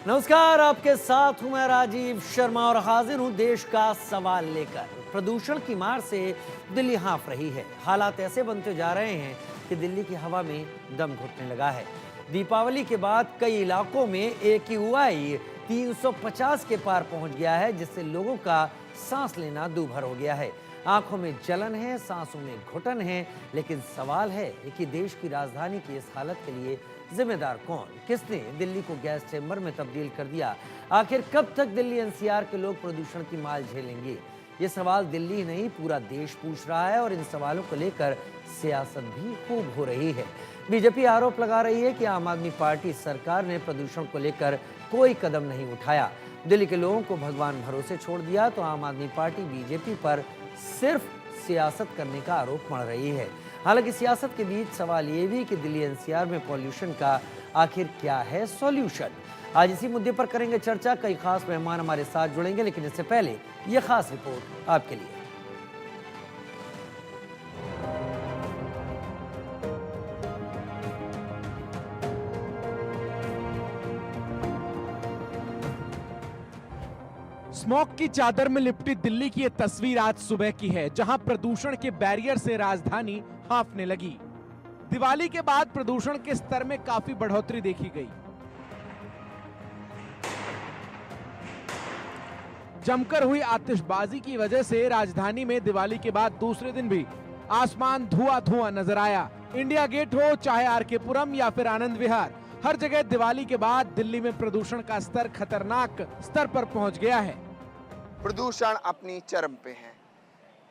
नमस्कार, आपके साथ हूं मैं राजीव शर्मा और हाजिर हूं देश का सवाल लेकर। प्रदूषण की मार से दिल्ली हाँफ रही है। हालात ऐसे बनते जा रहे हैं कि दिल्ली की हवा में दम घुटने लगा है। दीपावली के बाद कई इलाकों में AQI 350 के पार पहुंच गया है, जिससे लोगों का सांस लेना दूभर हो गया है। आंखों में जलन है, सांसों में घुटन है, लेकिन सवाल है कि देश की राजधानी की इस हालत के लिए जिम्मेदार कौन? किसने दिल्ली को गैस चेंबर में तब्दील कर दिया? आखिर कब तक दिल्ली NCR के लोग प्रदूषण की मार झेलेंगे? ये सवाल दिल्ली नहीं, पूरा देश पूछ रहा है और इन सवालों को लेकर सियासत भी खूब हो रही है। बीजेपी आरोप लगा रही है कि आम आदमी पार्टी सरकार ने प्रदूषण को लेकर कोई कदम नहीं उठाया, दिल्ली के लोगों को भगवान भरोसे छोड़ दिया। तो आम आदमी पार्टी बीजेपी पर सिर्फ सियासत करने का आरोप मढ़ रही है। हालांकि सियासत के बीच सवाल ये भी कि दिल्ली NCR में पॉल्यूशन का आखिर क्या है सॉल्यूशन। आज इसी मुद्दे पर करेंगे चर्चा। कई खास मेहमान हमारे साथ जुड़ेंगे, लेकिन इससे पहले यह खास रिपोर्ट आपके लिए। स्मॉग की चादर में लिपटी दिल्ली की ये तस्वीर आज सुबह की है, जहां प्रदूषण के बैरियर से राजधानी हांफने लगी। दिवाली के बाद प्रदूषण के स्तर में काफी बढ़ोतरी देखी गई। जमकर हुई आतिशबाजी की वजह से राजधानी में दिवाली के बाद दूसरे दिन भी आसमान धुआं धुआं नजर आया। इंडिया गेट हो चाहे RK पुरम या फिर आनंद विहार, हर जगह दिवाली के बाद दिल्ली में प्रदूषण का स्तर खतरनाक स्तर पर पहुंच गया है। प्रदूषण अपनी चरम पे है।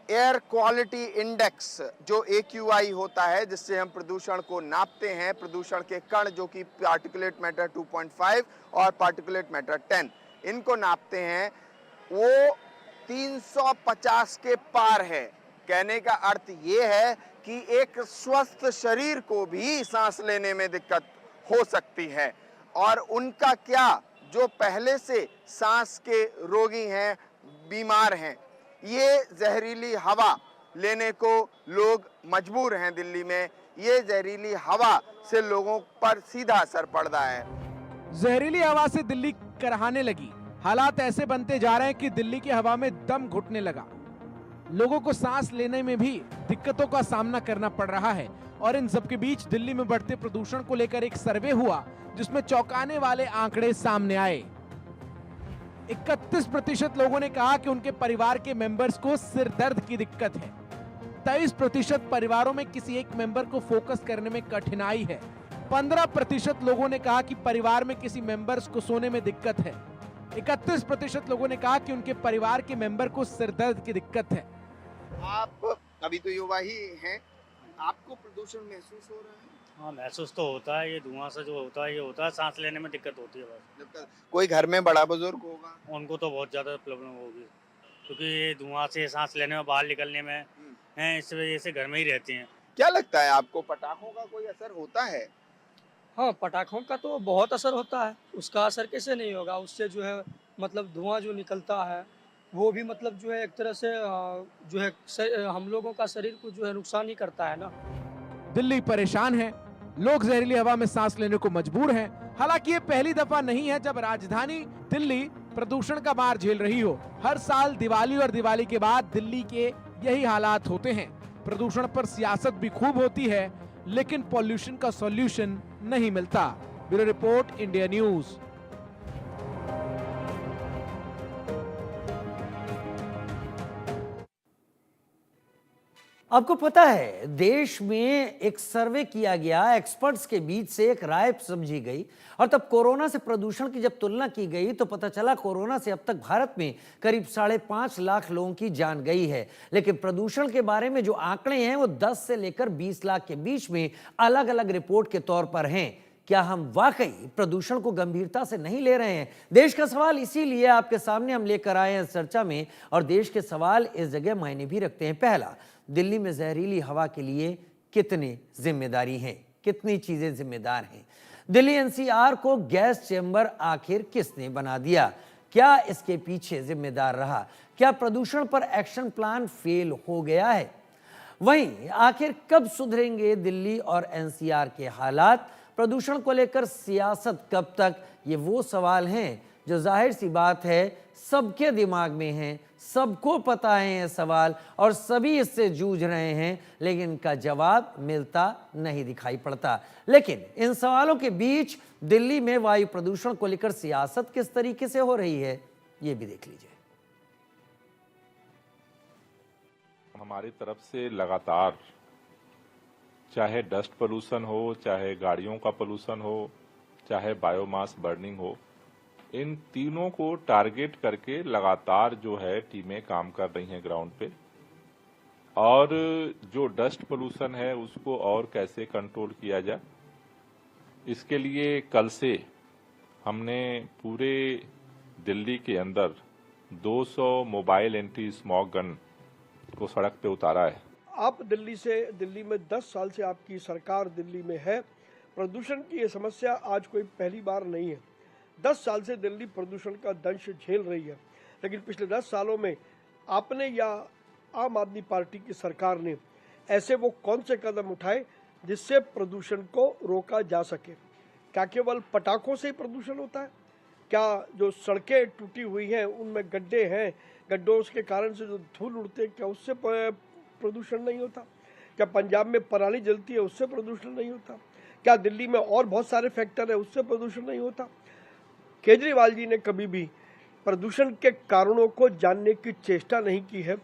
एयर क्वालिटी इंडेक्स जो AQI होता है, जिससे हम प्रदूषण को नापते हैं, प्रदूषण के कण जो कि पार्टिकुलेट मैटर 2.5 और पार्टिकुलेट मैटर 10 इनको नापते हैं, वो 350 के पार है। कहने का अर्थ ये है कि एक स्वस्थ शरीर को भी सांस लेने में दिक्कत हो सकती है। और उनका क्या, जो पहले से सांस के रोगी हैं, बीमार हैं, ये जहरीली हवा लेने को लोग मजबूर हैं। दिल्ली में ये जहरीली हवा से लोगों पर सीधा असर पड़ रहा है। जहरीली हवा से दिल्ली करहाने लगी। हालात ऐसे बनते जा रहे हैं कि दिल्ली की हवा में दम घुटने लगा। लोगों को सांस लेने में भी दिक्कतों का सामना करना पड़ रहा है। और इन सबके बीच दिल्ली में बढ़ते प्रदूषण को लेकर एक सर्वे हुआ, जिसमें चौंकाने वाले आंकड़े सामने आए। 31% लोगों ने कहा कि उनके परिवार के मेंबर्स को सिर दर्द की दिक्कत है। 23% परिवारों में किसी एक मेंबर को फोकस करने में कठिनाई है। 15% लोगों ने कहा कि परिवार में किसी मेंबर्स को सोने में दिक्कत है। 31% लोगों ने कहा कि उनके परिवार के मेंबर को सिर दर्द की दिक्कत है। आप अभी तो युवा ही हैं, आपको प्रदूषण महसूस हो रहा है? हाँ, महसूस तो होता है। ये धुआं से जो होता है, ये होता है, सांस लेने में दिक्कत होती है बस। कोई घर में बड़ा बुजुर्ग होगा, उनको तो बहुत ज़्यादा प्रॉब्लम होगी, क्योंकि ये धुआं से सांस लेने में, बाहर निकलने में हैं, इस वजह से घर में ही रहती हैं। क्या लगता है आपको, पटाखों का कोई असर होता है? हाँ, पटाखों का तो बहुत असर होता है। उसका असर कैसे नहीं होगा? उससे जो है मतलब धुआं जो निकलता है, वो भी मतलब जो है एक तरह से जो है हम लोगों का शरीर को जो है नुकसान ही करता है ना। दिल्ली परेशान है, लोग जहरीली हवा में सांस लेने को मजबूर हैं। हालांकि ये पहली दफा नहीं है जब राजधानी दिल्ली प्रदूषण का मार झेल रही हो। हर साल दिवाली और दिवाली के बाद दिल्ली के यही हालात होते हैं। प्रदूषण पर सियासत भी खूब होती है, लेकिन पॉल्यूशन का सॉल्यूशन नहीं मिलता। Bureau report, India news. आपको पता है, देश में एक सर्वे किया गया, एक्सपर्ट्स के बीच से एक राय समझी गई, और तब कोरोना से प्रदूषण की जब तुलना की गई तो पता चला कोरोना से अब तक भारत में करीब 5.5 लाख लोगों की जान गई है। लेकिन प्रदूषण के बारे में जो आंकड़े हैं वो 10 से लेकर 20 लाख के बीच में अलग अलग रिपोर्ट के तौर पर हैं। क्या हम वाकई प्रदूषण को गंभीरता से नहीं ले रहे हैं? देश का सवाल इसीलिए आपके सामने हम लेकर आए हैं चर्चा में, और देश के सवाल इस जगह मायने भी रखते हैं। पहला, दिल्ली में जहरीली हवा के लिए कितने जिम्मेदारी हैं, कितनी चीजें जिम्मेदार हैं? दिल्ली NCR को गैस चेंबर आखिर किसने बना दिया? क्या इसके पीछे जिम्मेदार रहा? क्या प्रदूषण पर एक्शन प्लान फेल हो गया है? वहीं आखिर कब सुधरेंगे दिल्ली और NCR के हालात? प्रदूषण को लेकर सियासत कब तक, ये वो सवाल हैं जो जाहिर सी बात है सबके दिमाग में हैं, सबको पता है ये सवाल और सभी इससे जूझ रहे हैं, लेकिन इनका जवाब मिलता नहीं दिखाई पड़ता। लेकिन इन सवालों के बीच दिल्ली में वायु प्रदूषण को लेकर सियासत किस तरीके से हो रही है, ये भी देख लीजिए। हमारी तरफ से लगातार चाहे डस्ट पोल्यूशन हो, चाहे गाड़ियों का पोल्यूशन हो, चाहे बायोमास बर्निंग हो, इन तीनों को टारगेट करके लगातार जो है टीमें काम कर रही हैं ग्राउंड पे। और जो डस्ट पोल्यूशन है उसको और कैसे कंट्रोल किया जाए, इसके लिए कल से हमने पूरे दिल्ली के अंदर 200 मोबाइल एंटी स्मॉग गन को सड़क पे उतारा है। आप दिल्ली में 10 साल से आपकी सरकार दिल्ली में है। प्रदूषण की ये समस्या आज कोई पहली बार नहीं है। 10 साल से दिल्ली प्रदूषण का दंश झेल रही है, लेकिन पिछले 10 सालों में आपने या आम आदमी पार्टी की सरकार ने ऐसे वो कौन से कदम उठाए जिससे प्रदूषण को रोका जा सके? क्या केवल पटाखों से ही प्रदूषण होता है? क्या जो सड़कें टूटी हुई हैं उनमें गड्ढे हैं, गड्ढों के कारण से जो धूल उड़ते हैं, क्या उससे प्रदूषण नहीं होता? क्या पंजाब में पराली जलती है उससे प्रदूषण नहीं होता? क्या दिल्ली में और बहुत सारे फैक्टर है उससे प्रदूषण नहीं होता? केजरीवाल जी ने कभी भी प्रदूषण के कारणों को जानने की चेष्टा नहीं की है।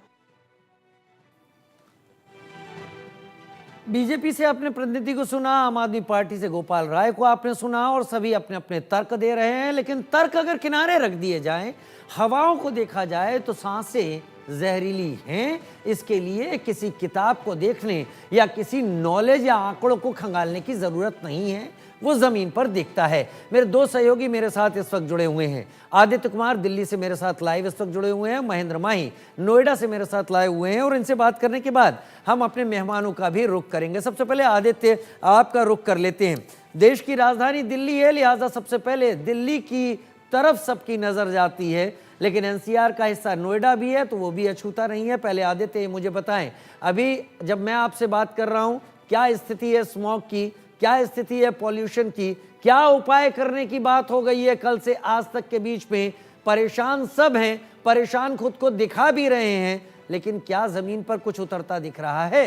बीजेपी से आपने प्रतिनिधि को सुना, आम आदमी पार्टी से गोपाल राय को आपने सुना और सभी अपने अपने तर्क दे रहे हैं। लेकिन तर्क अगर किनारे रख दिए जाएं, हवाओं को देखा जाए तो सांसें जहरीली हैं। इसके लिए किसी किताब को देखने या किसी नॉलेज या आंकड़ों को खंगालने की जरूरत नहीं है, वो जमीन पर दिखता है। मेरे दो सहयोगी मेरे साथ इस वक्त जुड़े हुए हैं। आदित्य कुमार दिल्ली से मेरे साथ लाइव इस वक्त जुड़े हुए हैं, महेंद्र माही नोएडा से मेरे साथ लाए हुए हैं और इनसे बात करने के बाद हम अपने मेहमानों का भी रुख करेंगे। सबसे पहले आदित्य, आपका रुख कर लेते हैं। देश की राजधानी दिल्ली है, लिहाजा सबसे पहले दिल्ली की तरफ सबकी नजर जाती है, लेकिन एनसीआर का हिस्सा नोएडा भी है तो वो भी अछूता नहीं है। पहले आदित्य मुझे बताएं, अभी जब मैं आपसे बात कर रहा हूं, क्या स्थिति है स्मॉग की, क्या स्थिति है पॉल्यूशन की, क्या उपाय करने की बात हो गई है कल से आज तक के बीच में? परेशान सब हैं, परेशान खुद को दिखा भी रहे हैं, लेकिन क्या जमीन पर कुछ उतरता दिख रहा है?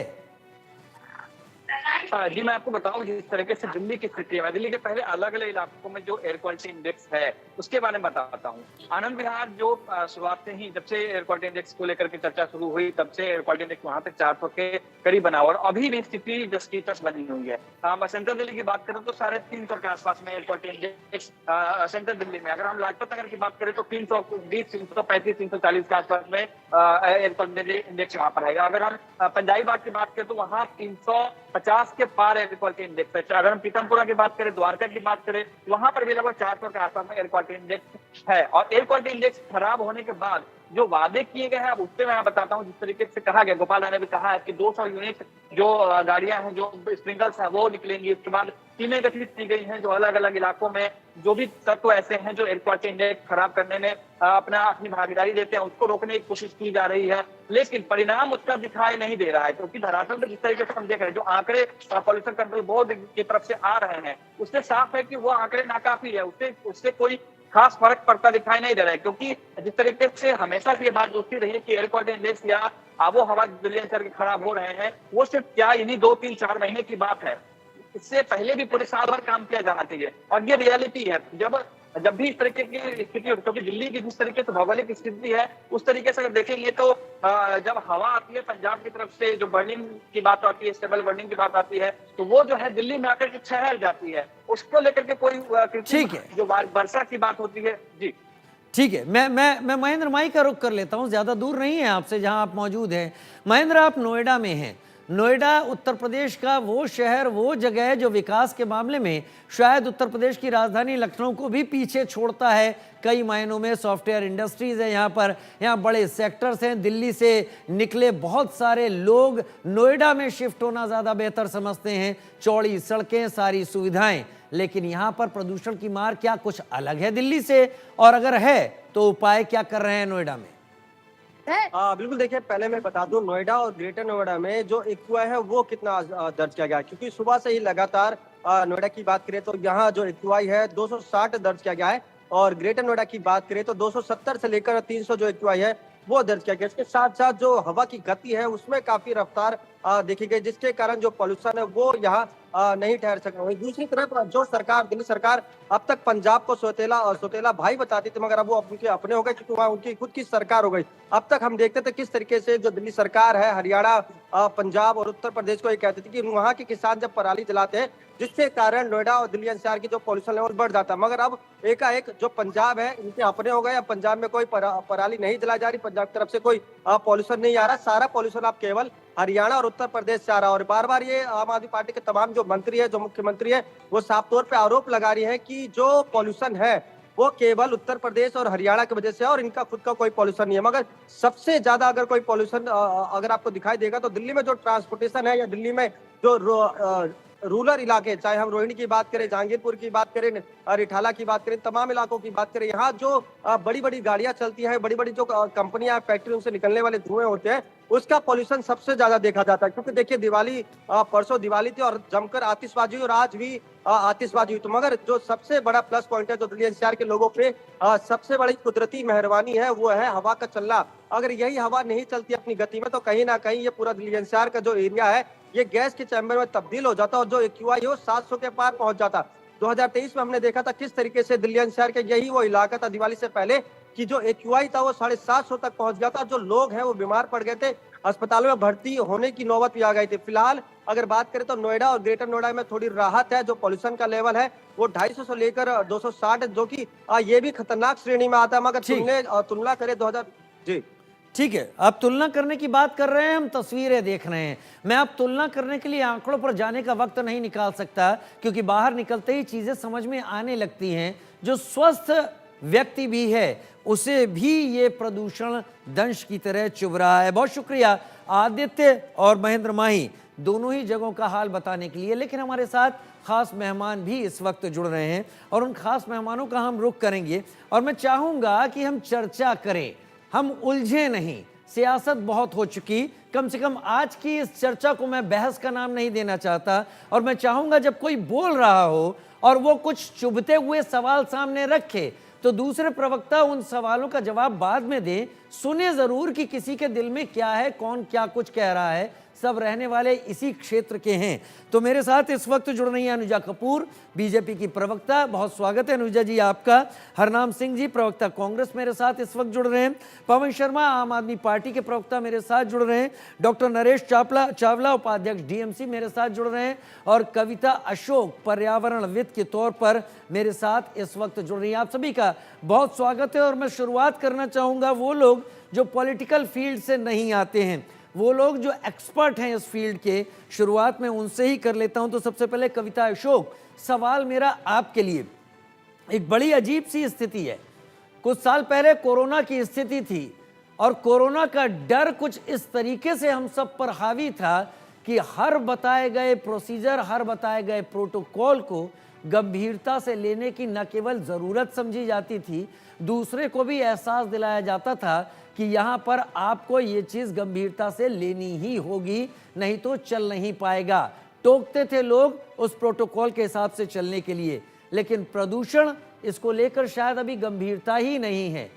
जी मैं आपको बताऊं जिस तरीके से दिल्ली की स्थिति है, दिल्ली के पहले अलग अलग इलाकों में जो एयर क्वालिटी इंडेक्स है उसके बारे में बताता हूं। आनंद विहार जो शुरुआत से ही, जब से एयर क्वालिटी इंडेक्स को लेकर के चर्चा शुरू हुई, तब से एयर क्वालिटी इंडेक्स वहां पे 400 के करीब बना और अभी भी स्थिति जस्टिस बनी हुई है। सेंट्रल दिल्ली की बात करें तो 350 के आसपास में air quality index central Delhi में। अगर हम लाजपत नगर की बात करें तो 320, 335, 340 के आसपास में एयर क्वालिटी इंडेक्स वहां पर है। अगर हम पंजाबीबाग की बात करें तो वहां 350 के पार एयर क्वालिटी इंडेक्स है। अगर हम पीतमपुरा की बात करें, द्वारका की बात करें, वहां पर भी लगभग 400 के आसपास में एयर क्वालिटी इंडेक्स है। और एयर क्वालिटी इंडेक्स खराब होने के बाद जो वादे किए गए हैं, अब उससे मैं बताता हूं। जिस तरीके से कहा गया, गोपाल राय ने भी कहा है कि 200 यूनिट जो गाड़ियां हैं, जो स्प्रिंकलर्स हैं, वो निकलेंगी। उसके बाद टीमें गठित की गई हैं जो अलग अलग इलाकों में जो भी तत्व ऐसे हैं जो एयर क्वालिटी इंडेक्स खराब करने में अपनी भागीदारी देते हैं, उसको रोकने की कोशिश की जा रही है। लेकिन परिणाम उसका दिखाई नहीं दे रहा है, क्योंकि धरातल पर जिस तरीके से हम देख रहे हैं, जो आंकड़े पॉल्यूशन कंट्रोल बोर्ड की तरफ से आ रहे हैं, उससे साफ है कि वो आंकड़े नाकाफी है। उससे कोई खास फर्क पड़ता दिखाई नहीं दे रहा है, क्योंकि जिस तरीके से हमेशा से ये बात दोस्ती रही है कि एयर क्वालिटी इंडेक्स या आबो हवा दिल्ली अंचल के खराब हो रहे हैं, वो सिर्फ क्या इन्हीं 2-3-4 महीने की बात है। इससे पहले भी पूरे साल भर काम किया जाना चाहिए और ये रियलिटी है। जब भी इस तरीके की स्थिति होती है, क्योंकि दिल्ली की जिस तरीके से भौगोलिक स्थिति है उस तरीके से अगर देखेंगे तो जब हवा आती है पंजाब की तरफ से, जो बर्निंग की बात आती है, स्टेबल बर्निंग की बात आती है, तो वो जो है दिल्ली में आकर के ठहर जाती है। उसको लेकर के कोई ठीक है, जो वर्षा की बात होती है। जी ठीक है, मैं महेंद्र माही का रुख कर लेता हूं, ज्यादा दूर नहीं है आपसे जहां आप मौजूद हैं। महेंद्र, आप नोएडा में हैं। नोएडा उत्तर प्रदेश का वो शहर, वो जगह है जो विकास के मामले में शायद उत्तर प्रदेश की राजधानी लखनऊ को भी पीछे छोड़ता है। कई मायनों में सॉफ्टवेयर इंडस्ट्रीज है यहाँ पर, यहाँ बड़े सेक्टर्स हैं। दिल्ली से निकले बहुत सारे लोग नोएडा में शिफ्ट होना ज़्यादा बेहतर समझते हैं। चौड़ी सड़कें, सारी सुविधाएं, लेकिन यहाँ पर प्रदूषण की मार क्या कुछ अलग है दिल्ली से? और अगर है तो उपाय क्या कर रहे हैं नोएडा में? बिल्कुल, देखिए पहले मैं बता दूं, नोएडा और ग्रेटर नोएडा में जो एक्यूआई है वो कितना दर्ज किया गया, क्योंकि सुबह से ही लगातार नोएडा की बात करें तो यहाँ जो एक्यूआई है 260 दर्ज किया गया है, और ग्रेटर नोएडा की बात करें तो 270 से लेकर 300 जो एक्यूआई है वो दर्ज किया गया। इसके साथ साथ जो हवा की गति है उसमें काफी रफ्तार देखी गई, जिसके कारण जो पॉल्यूशन है वो यहाँ नहीं ठहर सका। वहीं दूसरी तरफ जो सरकार, दिल्ली सरकार अब तक पंजाब को सौतेला भाई बताती थी, मगर अब वो उनके अपने हो गए क्योंकि वहाँ उनकी खुद की सरकार हो गई। अब तक हम देखते थे किस तरीके से जो दिल्ली सरकार है हरियाणा, पंजाब और उत्तर प्रदेश को ये कहती थी कि वहाँ के किसान जब पराली जलाते हैं जिसके कारण नोएडा और दिल्ली एनसीआर की जो पॉल्यूशन लेवल बढ़ जाता है, मगर अब एकाएक जो पंजाब है इनके अपने हो गए। अब पंजाब में कोई पराली नहीं जलाई जा रही, पंजाब की तरफ से कोई पॉल्यूशन नहीं आ रहा, सारा पॉल्यूशन अब केवल हरियाणा और उत्तर प्रदेश से आ रहा है। और बार बार ये आम आदमी पार्टी के तमाम जो मंत्री है, जो मुख्यमंत्री है, वो साफ तौर पे आरोप लगा रही है कि जो पॉल्यूशन है वो केवल उत्तर प्रदेश और हरियाणा की वजह से है और इनका खुद का कोई पॉल्यूशन नहीं है। मगर सबसे ज्यादा अगर कोई पॉल्यूशन अगर आपको दिखाई देगा तो दिल्ली में जो ट्रांसपोर्टेशन है या दिल्ली में जो रूरल इलाके, चाहे हम रोहिणी की बात करें, जहांगीरपुर की बात करें, रिठाला की बात करें, तमाम इलाकों की बात करें, यहाँ जो बड़ी बड़ी गाड़ियां चलती हैं, बड़ी बड़ी जो कंपनियां, फैक्ट्रियों से निकलने वाले धुएं होते हैं, उसका पॉल्यूशन सबसे ज्यादा देखा जाता है। क्योंकि देखिए दिवाली, परसों दिवाली थी और जमकर आतिशबाजी, और आज भी आतिशबाजी हुई। तो मगर जो सबसे बड़ा प्लस पॉइंट है जो दिल्ली एनसीआर के लोगों पे सबसे बड़ी कुदरती मेहरबानी है वो है हवा का चलना। अगर यही हवा नहीं चलती अपनी गति में तो कहीं ना कहीं ये पूरा दिल्ली एनसीआर का जो एरिया है ये गैस के चैम्बर में तब्दील हो जाता और जो एक्यूआई हो 700 के पार पहुंच जाता। 2023 में हमने देखा था किस तरीके से दिल्ली एनसीआर के यही वो इलाका था दिवाली से पहले कि जो एक्यूआई था वो 750 तक पहुंच गया था। जो लोग हैं वो बीमार पड़ गए थे, अस्पतालों में भर्ती होने की नौबत भी आ गई थी। फिलहाल अगर बात करें तो नोएडा और ग्रेटर नोएडा में थोड़ी राहत है। जो पॉल्यूशन का लेवल है वो 250 से लेकर 260, जो कि ये भी खतरनाक श्रेणी में आता है। मगर तुलना करें 2000 जी ठीक है, अब तुलना करने की बात कर रहे हैं, हम तस्वीरें देख रहे हैं। मैं अब तुलना करने के लिए आंकड़ों पर जाने का वक्त नहीं निकाल सकता क्योंकि बाहर निकलते ही चीजें समझ में आने लगती हैं। जो स्वस्थ व्यक्ति भी है उसे भी ये प्रदूषण दंश की तरह चुभ रहा है। बहुत शुक्रिया आदित्य और महेंद्र माही, दोनों ही जगहों का हाल बताने के लिए। लेकिन हमारे साथ खास मेहमान भी इस वक्त जुड़ रहे हैं और उन खास मेहमानों का हम रुख करेंगे और मैं चाहूंगा कि हम चर्चा करें, हम उलझे नहीं। सियासत बहुत हो चुकी, कम से कम आज की इस चर्चा को मैं बहस का नाम नहीं देना चाहता। और मैं चाहूंगा जब कोई बोल रहा हो और वो कुछ चुभते हुए सवाल सामने रखे तो दूसरे प्रवक्ता उन सवालों का जवाब बाद में दे। सुने जरूर कि किसी के दिल में क्या है, कौन क्या कुछ कह रहा है, सब रहने वाले इसी क्षेत्र के हैं। तो मेरे साथ इस वक्त जुड़ रही हैं अनुजा कपूर, बीजेपी की प्रवक्ता। बहुत स्वागत है अनुजा जी आपका। हरनाम सिंह जी, प्रवक्ता कांग्रेस, मेरे साथ इस वक्त जुड़ रहे हैं। पवन शर्मा, आम आदमी पार्टी के प्रवक्ता, मेरे साथ जुड़ रहे हैं। डॉक्टर नरेश चावला, उपाध्यक्ष डीएमसी, मेरे साथ जुड़ रहे हैं। और कविता अशोक, पर्यावरणविद के तौर पर मेरे साथ इस वक्त जुड़ रही हैं। आप सभी का बहुत स्वागत है। और मैं शुरुआत करना चाहूँगा वो लोग जो पॉलिटिकल फील्ड से नहीं आते हैं, वो लोग जो एक्सपर्ट हैं इस फील्ड के, शुरुआत में उनसे ही कर लेता हूं। तो सबसे पहले कविता अशोक, सवाल मेरा आपके लिए। एक बड़ी अजीब सी स्थिति है। कुछ साल पहले कोरोना की स्थिति थी और कोरोना का डर कुछ इस तरीके से हम सब पर हावी था कि हर बताए गए प्रोसीजर, हर बताए गए प्रोटोकॉल को गंभीरता से लेने की न केवल जरूरत समझी जाती थी, दूसरे को भी एहसास दिलाया जाता था कि यहाँ पर आपको ये चीज़ गंभीरता से लेनी ही होगी, नहीं तो चल नहीं पाएगा। टोकते थे लोग उस प्रोटोकॉल के हिसाब से चलने के लिए। लेकिन प्रदूषण, इसको लेकर शायद अभी गंभीरता ही नहीं है।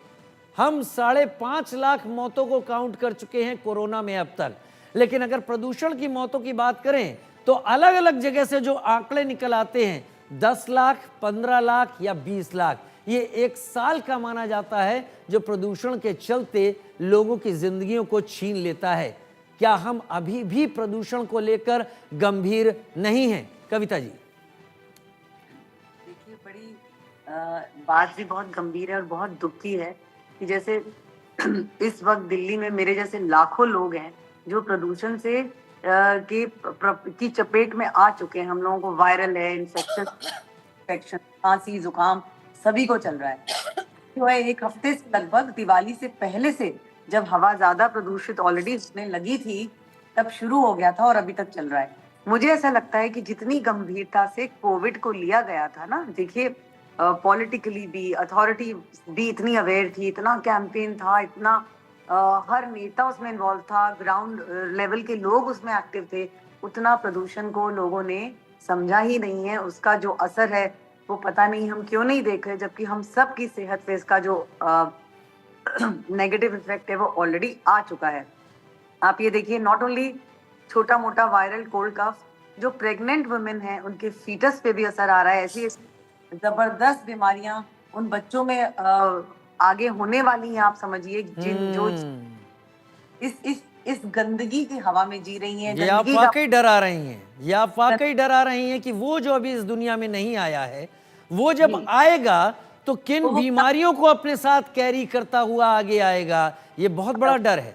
हम 5.5 लाख मौतों को काउंट कर चुके हैं कोरोना में अब तक। लेकिन अगर प्रदूषण की मौतों की बात करें तो अलग अलग जगह से जो आंकड़े निकल आते हैं, 10 लाख, 15 लाख या 20 लाख, ये एक साल का माना जाता है जो प्रदूषण के चलते लोगों की जिंदगियों को छीन लेता है। क्या हम अभी भी प्रदूषण को लेकर गंभीर नहीं हैं? कविता जी। देखिए, बड़ी बात भी बहुत गंभीर है और बहुत दुख की है कि जैसे इस वक्त दिल्ली में मेरे जैसे लाखों लोग हैं जो प्रदूषण से की चपेट में आ चुके हैं। हम लोगों को वायरल है, इन्फेक्शन, खांसी, जुकाम सभी को चल रहा है। तो एक हफ्ते से लगभग दिवाली से पहले से जब हवा ज्यादा प्रदूषित ऑलरेडी होने लगी थी तब शुरू हो गया था और अभी तक चल रहा है। मुझे ऐसा लगता है कि जितनी गंभीरता से कोविड को लिया गया था ना, देखिए पॉलिटिकली भी, अथॉरिटी भी इतनी अवेयर थी, इतना कैंपेन था, इतना हर नेता उसमें इन्वॉल्व था, ग्राउंड लेवल के लोग उसमें एक्टिव थे। उतना प्रदूषण को लोगों ने समझा ही नहीं है। उसका जो असर है वो पता नहीं हम क्यों नहीं देख रहे, जबकि हम सब की सेहत पे इसका जो नेगेटिव इफेक्ट है वो ऑलरेडी आ चुका है। आप ये देखिए, नॉट ओनली छोटा मोटा वायरल कोल्ड कफ, जो प्रेग्नेंट वुमेन है उनके फीटस पे भी असर आ रहा है। ऐसी जबरदस्त बीमारियां उन बच्चों में आगे होने वाली हैं। आप समझिए जिन जो इस गंदगी की हवा में जी रही हैं, ये आप वाकई डरा रही हैं, ये आप वाकई डरा रही हैं कि वो जो अभी इस दुनिया में नहीं आया है, वो जब आएगा तो किन बीमारियों को अपने साथ कैरी करता हुआ आगे आएगा, ये बहुत बड़ा डर है।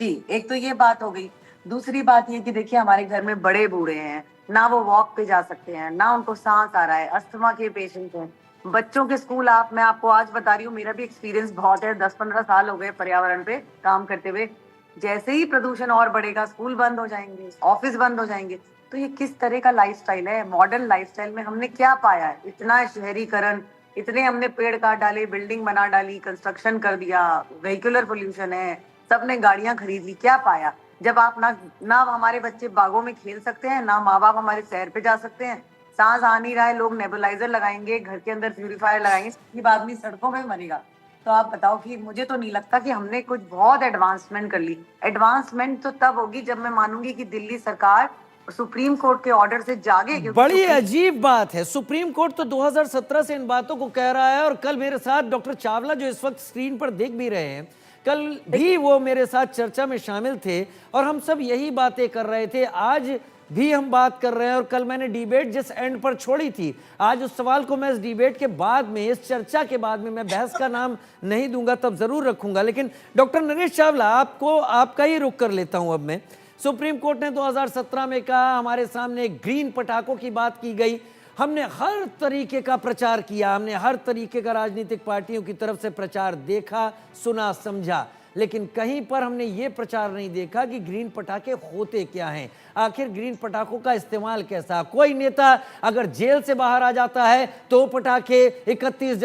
जी, एक तो ये बात हो गई। दूसरी बात ये कि देखिए हमारे घर में बड़े बूढ़े हैं, ना वो वॉक पे जा सकते हैं, ना उनको सांस आ रहा है, अस्थमा के पेशेंट हैं, बच्चों के स्कूल। मैं आपको आज बता रही हूँ, मेरा भी एक्सपीरियंस बहुत है, 10-15 साल हो गए पर्यावरण पे काम करते हुए। जैसे ही प्रदूषण और बढ़ेगा, स्कूल बंद हो जाएंगे, ऑफिस बंद हो जाएंगे। तो ये किस तरह का लाइफस्टाइल है? मॉडर्न लाइफस्टाइल में हमने क्या पाया है? इतना शहरीकरण, इतने हमने पेड़ काट डाले, बिल्डिंग बना डाली, कंस्ट्रक्शन कर दिया, वेहिकुलर पोल्यूशन है, सबने गाड़ियां खरीद ली। क्या पाया? जब आप ना हमारे बच्चे बागों में खेल सकते हैं, ना माँ बाप हमारे सैर पे जा सकते हैं, सांस आ नहीं रहा है, लोग नेबुलाइजर लगाएंगे, घर के अंदर प्यूरिफायर लगाएंगे, ये आदमी सड़कों पे मरेगा। तो आप बताओ कि मुझे तो नहीं लगता कि हमने कुछ बहुत एडवांसमेंट कर ली। एडवांसमेंट तो तब होगी जब मैं मानूंगी कि दिल्ली सरकार सुप्रीम कोर्ट के ऑर्डर से जागे। बड़ी अजीब बात है, सुप्रीम कोर्ट तो 2017 से इन बातों को कह रहा है, और कल मेरे साथ डॉक्टर चावला जो इस वक्त स्क्रीन पर देख भी रहे हैं, कल भी वो मेरे साथ चर्चा में शामिल थे और हम सब यही बातें कर रहे थे। आज भी हम बात कर रहे हैं, और कल मैंने डिबेट जिस एंड पर छोड़ी थी, आज उस सवाल को मैं इस डिबेट के बाद में, इस चर्चा के बाद में, मैं बहस का नाम नहीं दूंगा, तब जरूर रखूंगा। लेकिन डॉक्टर नरेश चावला, आपका ही रुख कर लेता हूं अब मैं। सुप्रीम कोर्ट ने 2017 में कहा, हमारे सामने ग्रीन पटाखों की बात की गई, हमने हर तरीके का प्रचार किया, हमने हर तरीके का राजनीतिक पार्टियों की तरफ से प्रचार देखा, सुना, समझा, लेकिन कहीं पर हमने ये प्रचार नहीं देखा कि ग्रीन पटाखे होते क्या हैं, आखिर ग्रीन पटाखों का इस्तेमाल कैसा। कोई नेता अगर जेल से बाहर आ जाता है तो पटाखे, 31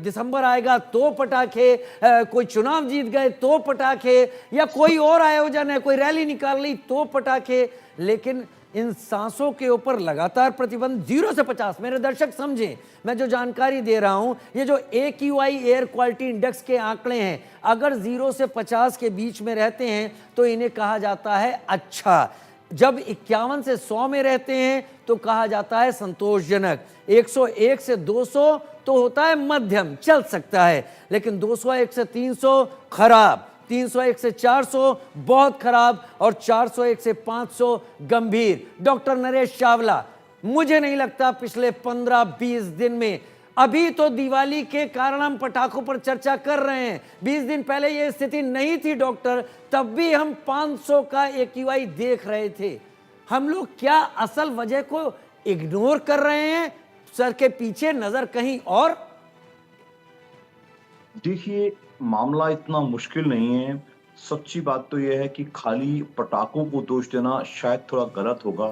दिसंबर आएगा तो पटाखे, कोई चुनाव जीत गए तो पटाखे, या कोई और आयोजन है, कोई रैली निकाल ली तो पटाखे। लेकिन इन सांसों के ऊपर लगातार प्रतिबंध। 0 से 50, मेरे दर्शक समझें, मैं जो जानकारी दे रहा हूं, ये जो AQI एयर क्वालिटी इंडेक्स के आंकड़े हैं, अगर 0 से 50 के बीच में रहते हैं तो इन्हें कहा जाता है अच्छा। जब 51 से 100 में रहते हैं तो कहा जाता है संतोषजनक। 101 से 200 तो होता है मध्यम, चल सकता है। लेकिन 201 से 300 खराब, 301 से 400 बहुत खराब, और 401 से 500 गंभीर। डॉक्टर नरेश चावला, मुझे नहीं लगता पिछले 15-20 दिन में, अभी तो दिवाली के कारण हम पटाखों पर चर्चा कर रहे हैं, 20 दिन पहले ये स्थिति नहीं थी डॉक्टर, तब भी हम 500 का AQI देख रहे थे। हम लोग क्या असल वजह को इग्नोर कर रहे हैं? सर के पीछे नजर कहीं और? देखिए, मामला इतना मुश्किल नहीं है। सच्ची बात तो यह है कि खाली पटाखों को दोष देना शायद थोड़ा गलत होगा।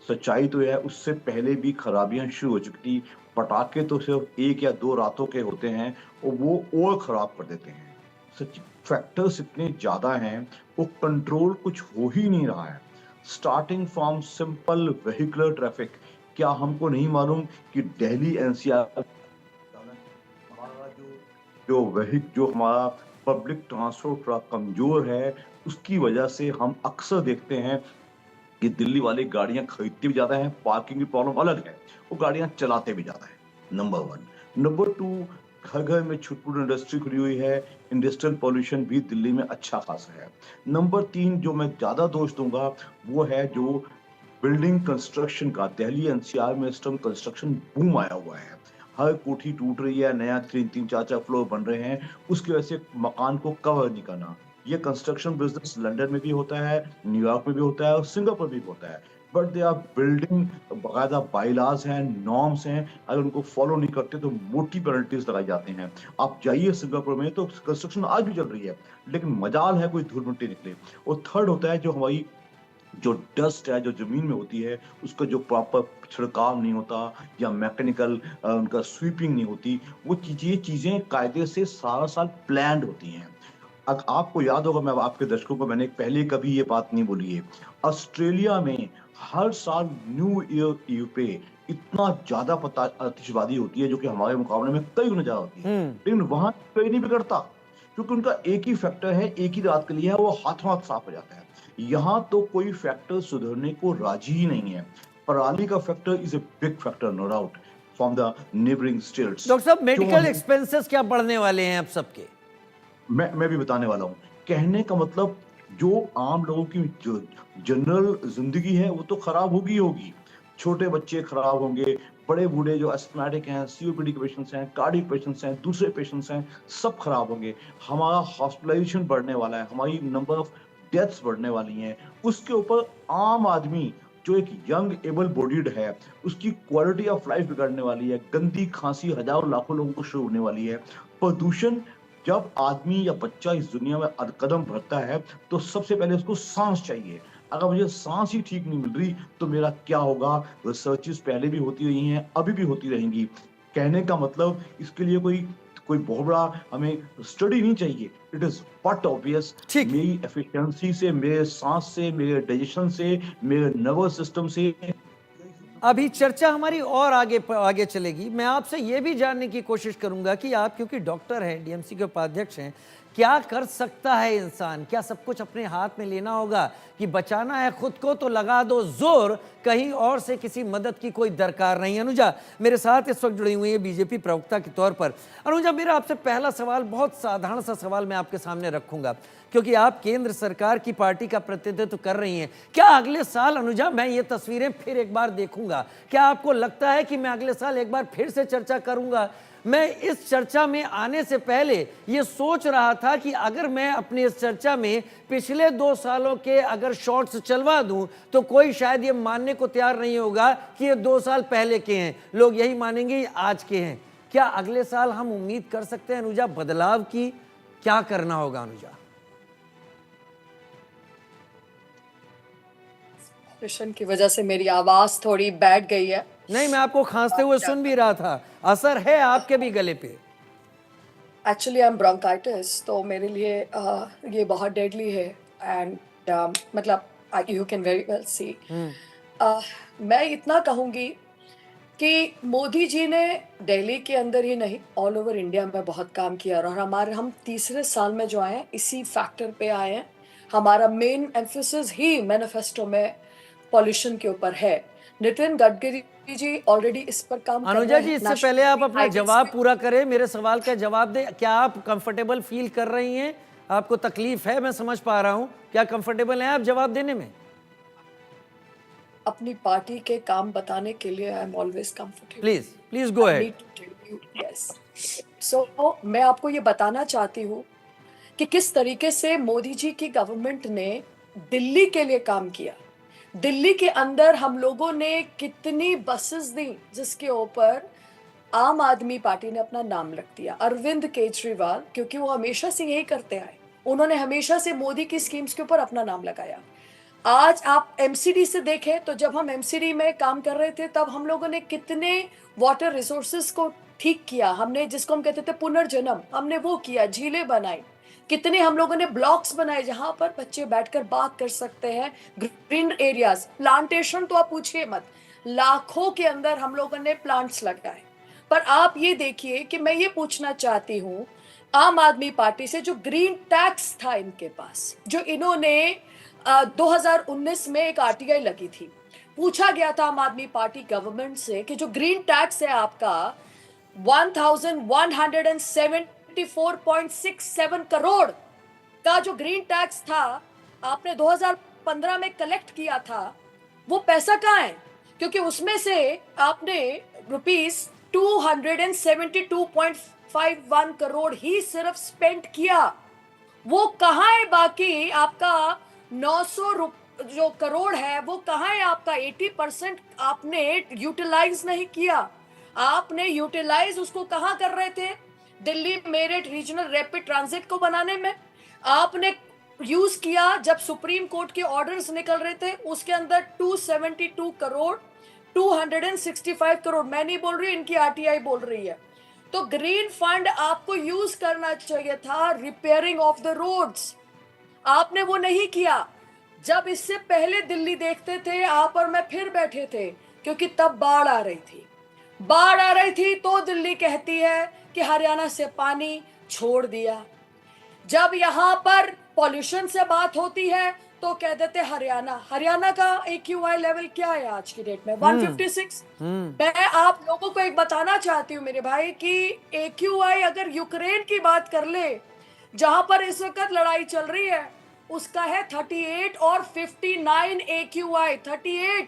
सच्चाई तो यह है, उससे पहले भी खराबियां शुरू हो चुकी थी। पटाखे तो सिर्फ 1 या 2 रातों के होते हैं और वो और खराब कर देते हैं। सच्ची फैक्टर्स इतने ज्यादा हैं, वो कंट्रोल कुछ हो ही नहीं रहा है। Starting from simple vehicular traffic, क्या हमको नहीं मालूम कि दिल्ली NCR जो हमारा पब्लिक ट्रांसपोर्ट कमजोर है, उसकी वजह से हम अक्सर देखते हैं कि दिल्ली वाले गाड़ियां खरीदते भी ज्यादा हैं, पार्किंग की प्रॉब्लम अलग है, वो गाड़ियां चलाते भी ज्यादा है। नंबर 1। नंबर 2, घर घर में छोटी इंडस्ट्री खुली हुई है, इंडस्ट्रियल पॉल्यूशन भी दिल्ली में अच्छा खासा है। नंबर 3 जो मैं ज्यादा दोष दूंगा वो है जो बिल्डिंग कंस्ट्रक्शन का। दिल्ली NCR में इस टाइम कंस्ट्रक्शन बूम आया हुआ है, हर कोठी टूट रही है, नया 3-3, 4-4 फ्लोर बन रहे हैं, उसकी वजह से मकान को कवर नहीं करना। ये कंस्ट्रक्शन बिजनेस लंदन में भी होता है, न्यूयॉर्क में भी होता है और सिंगापुर में भी होता है। बट दे आर बिल्डिंग, बाकायदा बाइलाज हैं, नॉर्म्स हैं, अगर उनको फॉलो नहीं करते तो मोटी पेनल्टीज लगाई जाते हैं। आप जाइए सिंगापुर में तो कंस्ट्रक्शन आज भी चल रही है, लेकिन मजाल है कोई धूल मिट्टी निकले। और थर्ड होता है जो हमारी जो डस्ट है जो जमीन में होती है, उसका जो प्रॉपर छिड़काव नहीं होता या मैकेनिकल उनका स्वीपिंग नहीं होती, वो चीजें कायदे से सारा साल प्लान्ड होती हैं। आपको याद होगा, मैं आपके दर्शकों को मैंने पहले कभी ये बात नहीं बोली है, ऑस्ट्रेलिया में हर साल न्यू ईयर ईव पे इतना ज्यादा आतिशबाजी होती है जो कि हमारे मुकाबले में कई गुना ज्यादा होती है, लेकिन वहां कोई नहीं बिगड़ता क्योंकि उनका एक ही फैक्टर है, एक ही रात के लिए है, वो हाथों हाथ साफ हो जाता है। यहाँ तो कोई फैक्टर सुधरने को राजी ही नहीं है। पराली का factor is a big factor, no doubt, from the neighbouring states. Doctor साहब, मेडिकल एक्सपेंसेस क्या बढ़ने वाले हैं अब सबके? मैं भी बताने वाला हूँ। कहने का मतलब जो आम लोगों की जो जनरल जिंदगी है वो तो खराब होगी होगी, छोटे बच्चे खराब होंगे, बड़े बूढ़े जो एस्थमेटिक हैं, सीओपीडी के पेशेंट्स हैं, कार्डियक पेशेंट्स हैं, दूसरे पेशेंट्स हैं, सब खराब होंगे। हमारा हॉस्पिटलाइजेशन बढ़ने वाला है, हमारी नंबर ऑफ डेथ्स बढ़ने वाली हैं। उसके ऊपर आम आदमी जो एक यंग एबल बॉडीड है उसकी क्वालिटी ऑफ लाइफ बिगड़ने वाली है। गंदी खांसी हजारों लाखों लोगों को शुरू होने वाली है। प्रदूषण, जब आदमी या बच्चा इस दुनिया में कदम भरता है तो सबसे पहले उसको सांस चाहिए। अगर मुझे सांस ही ठीक नहीं मिल रही तो मेरा क्या होगा? रिसर्चेस पहले भी होती रही हैं, अभी भी होती रहेंगी। कहने का मतलब इसके लिए कोई बहुत बड़ा हमें स्टडी नहीं चाहिए। इट इज बट ऑब्वियस, मेरी एफिशिएंसी से, मेरे सांस से, मेरे डाइजेशन से, मेरे नर्वस सिस्टम से। अभी चर्चा हमारी और आगे चलेगी। मैं आपसे ये भी जानने की कोशिश करूंगा कि आप क्योंकि डॉक्टर हैं, डीएमसी के उपाध्यक्ष हैं, क्या कर सकता है इंसान? क्या सब कुछ अपने हाथ में लेना होगा कि बचाना है खुद को तो लगा दो जोर, कहीं और से किसी मदद की कोई दरकार नहीं? अनुजा मेरे साथ इस वक्त जुड़ी हुई है बीजेपी प्रवक्ता के तौर पर। अनुजा, मेरा आपसे पहला सवाल बहुत साधारण सा सवाल मैं आपके सामने रखूंगा क्योंकि आप केंद्र सरकार की पार्टी का प्रतिनिधित्व कर रही हैं। क्या अगले साल, अनुजा, मैं ये तस्वीरें फिर एक बार देखूंगा? क्या आपको लगता है कि मैं अगले साल एक बार फिर से चर्चा करूंगा? मैं इस चर्चा में आने से पहले ये सोच रहा था कि अगर मैं अपनी इस चर्चा में पिछले 2 सालों के अगर शॉर्ट्स चलवा दूं तो कोई शायद ये मानने को तैयार नहीं होगा कि ये 2 साल पहले के हैं, लोग यही मानेंगे ये आज के हैं। क्या अगले साल हम उम्मीद कर सकते हैं अनुजा बदलाव की? क्या करना होगा अनुजा? की वजह से मेरी आवाज थोड़ी बैठ गई है। नहीं, मैं आपको खांसते हुए सुन भी रहा था, असर है आपके भी गले पे। एक्चुअली आई एम ब्रोंकाइटिस, तो मेरे लिए ये बहुत डेडली है एंड मतलब यू कैन वेरी वेल सी। मैं इतना कहूँगी कि मोदी जी ने दिल्ली के अंदर ही नहीं ऑल ओवर इंडिया में बहुत काम किया और हम तीसरे साल में जो आए हैं इसी फैक्टर पे आए हैं। हमारा मेन एम्फेसिस ही मैनिफेस्टो में पॉल्यूशन के ऊपर है। नितिन गडकरी जी ऑलरेडी इस पर काम कर रहे हैं। अनुजा जी, इससे पहले आप अपना जवाब पूरा करें, मेरे सवाल का जवाब दें। क्या आप कंफर्टेबल फील कर रही हैं? आपको तकलीफ है, मैं समझ पा रहा हूं। क्या कंफर्टेबल हैं आप जवाब देने में? अपनी पार्टी के काम बताने के लिए I am always comfortable. Please go ahead. Yes, so मैं आपको ये बताना चाहती हूँ कि किस तरीके से मोदी जी की गवर्नमेंट ने दिल्ली के लिए काम किया। दिल्ली के अंदर हम लोगों ने कितनी बसेस दी जिसके ऊपर आम आदमी पार्टी ने अपना नाम रख दिया। अरविंद केजरीवाल, क्योंकि वो हमेशा से यही करते आए, उन्होंने हमेशा से मोदी की स्कीम्स के ऊपर अपना नाम लगाया। आज आप एमसीडी से देखें तो जब हम एमसीडी में काम कर रहे थे तब हम लोगों ने कितने वाटर रिसोर्सेज को ठीक किया। हमने जिसको हम कहते थे पुनर्जन्म, हमने वो किया, झीलें बनाई, कितने हम लोगों ने ब्लॉक्स बनाए जहां पर बच्चे बैठकर बात कर सकते हैं, ग्रीन एरियाज, प्लांटेशन तो आप पूछिए मत, लाखों के अंदर हम लोगों ने प्लांट्स लगाए। पर आप ये देखिए कि मैं ये पूछना चाहती हूँ आम आदमी पार्टी से, जो ग्रीन टैक्स था इनके पास, जो इन्होंने 2019 में एक आरटीआई लगी थी, पूछा गया था आम आदमी पार्टी गवर्नमेंट से कि जो ग्रीन टैक्स है आपका 1174.67 करोड़ का जो ग्रीन टैक्स था आपने 2015 में कलेक्ट किया था, वो पैसा कहाँ है? क्योंकि उसमें से आपने रुपीस 272.51 करोड़ ही सिर्फ स्पेंड किया। वो कहाँ है? बाकी आपका 900 जो करोड़ है वो कहाँ है? आपका 80% आपने यूटिलाइज नहीं किया। आपने यूटिलाइज उसको कहाँ कर रहे थे? Delhi Meerut regional rapid transit को बनाने में आपने यूज किया। जब सुप्रीम कोर्ट के ऑर्डर्स निकल रहे थे उसके अंदर 272 करोड़ 265 करोड़, मैं नहीं बोल रही, इनकी आरटीआई बोल रही है, तो ग्रीन फंड आपको यूज करना चाहिए था रिपेयरिंग ऑफ द रोड्स, आपने वो नहीं किया। जब इससे पहले दिल्ली देखते थे आप और मैं फिर बैठे थे, क्योंकि तब बाढ़ आ रही थी तो दिल्ली कहती है कि हरियाणा से पानी छोड़ दिया। जब यहाँ पर पॉल्यूशन से बात होती है तो कह देते हरियाणा का AQI लेवल क्या है आज की डेट में? 156। मैं आप लोगों को एक बताना चाहती हूँ मेरे भाई कि AQI अगर यूक्रेन की बात कर ले, जहां पर इस वक्त लड़ाई चल रही है, उसका है 38 और 59 AQI, 38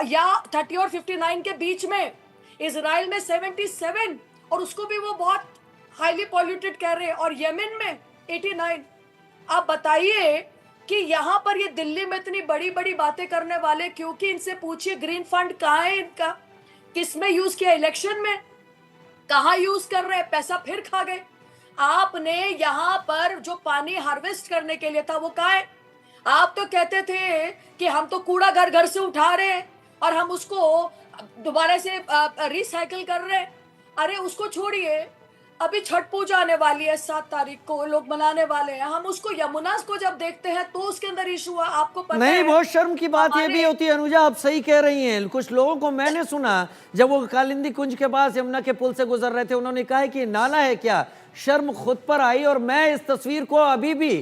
या 30 और 59 के बीच में। इजराइल में 77 और उसको भी वो बहुत हाईली पॉल्यूटेड कह रहे हैं, और यमन में 89। आप बताइए कि यहाँ पर ये दिल्ली में इतनी बड़ी बड़ी बातें करने वाले, क्योंकि इनसे पूछिए ग्रीन फंड कहाँ है इनका, किस में यूज किया, इलेक्शन में कहाँ यूज कर रहे हैं, पैसा फिर खा गए। आपने यहाँ पर जो पानी हार्वेस्ट करने के लिए था वो कहाँ है? आप तो कहते थे कि हम तो कूड़ा घर घर से उठा रहे हैं और हम उसको दोबारा से रिसाइकिल कर रहे हैं। अरे उसको छोड़िए, अभी छठ पूजा आने वाली है, 7 तारीख को लोग मनाने वाले हैं, हम उसको यमुना को जब देखते हैं तो उसके अंदर इशू है, आपको पता नहीं है? बहुत शर्म की बात ये भी होती है अनुजा, आप सही कह रही हैं। कुछ लोगों को मैंने सुना जब वो कालिंदी कुंज के पास यमुना के पुल से गुजर रहे थे, उन्होंने कहा है कि नाला है क्या। शर्म खुद पर आई, और मैं इस तस्वीर को अभी भी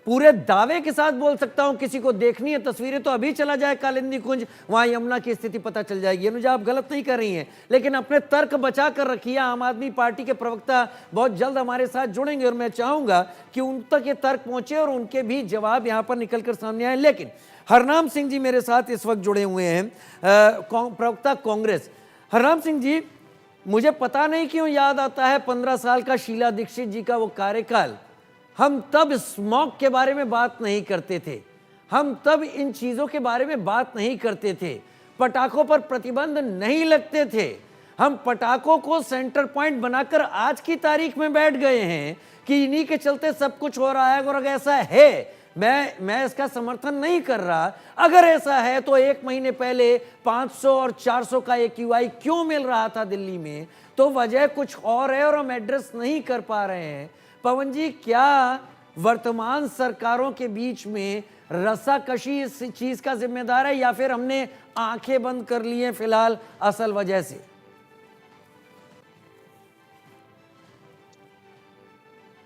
पूरे दावे के साथ बोल सकता हूं, किसी को देखनी है तस्वीरें तो अभी चला जाए कालिंदी कुंज, वहां यमुना की स्थिति पता चल जाएगी। अनुजा आप गलत नहीं कर रही हैं, लेकिन अपने तर्क बचा कर रखिए। आम आदमी पार्टी के प्रवक्ता बहुत जल्द हमारे साथ जुड़ेंगे और मैं चाहूंगा कि उन तक ये तर्क पहुंचे और उनके भी जवाब यहां पर निकलकर सामने आए। लेकिन हरनाम सिंह जी मेरे साथ इस वक्त जुड़े हुए हैं, प्रवक्ता कांग्रेस। हरनाम सिंह जी, मुझे पता नहीं क्यों याद आता है 15 साल का शीला दीक्षित जी का वो कार्यकाल। हम तब स्मॉग के बारे में बात नहीं करते थे, हम तब इन चीज़ों के बारे में बात नहीं करते थे, पटाखों पर प्रतिबंध नहीं लगते थे। हम पटाखों को सेंटर पॉइंट बनाकर आज की तारीख में बैठ गए हैं कि इन्हीं के चलते सब कुछ हो रहा है। और अगर ऐसा है, मैं इसका समर्थन नहीं कर रहा। अगर ऐसा है तो 1 महीने पहले 500 और 400 का AQI क्यों मिल रहा था दिल्ली में? तो वजह कुछ और है और हम एड्रेस नहीं कर पा रहे हैं। पवन जी, क्या वर्तमान सरकारों के बीच में रस्साकशी इस चीज का जिम्मेदार है, या फिर हमने आंखें बंद कर ली हैं फिलहाल असल वजह से?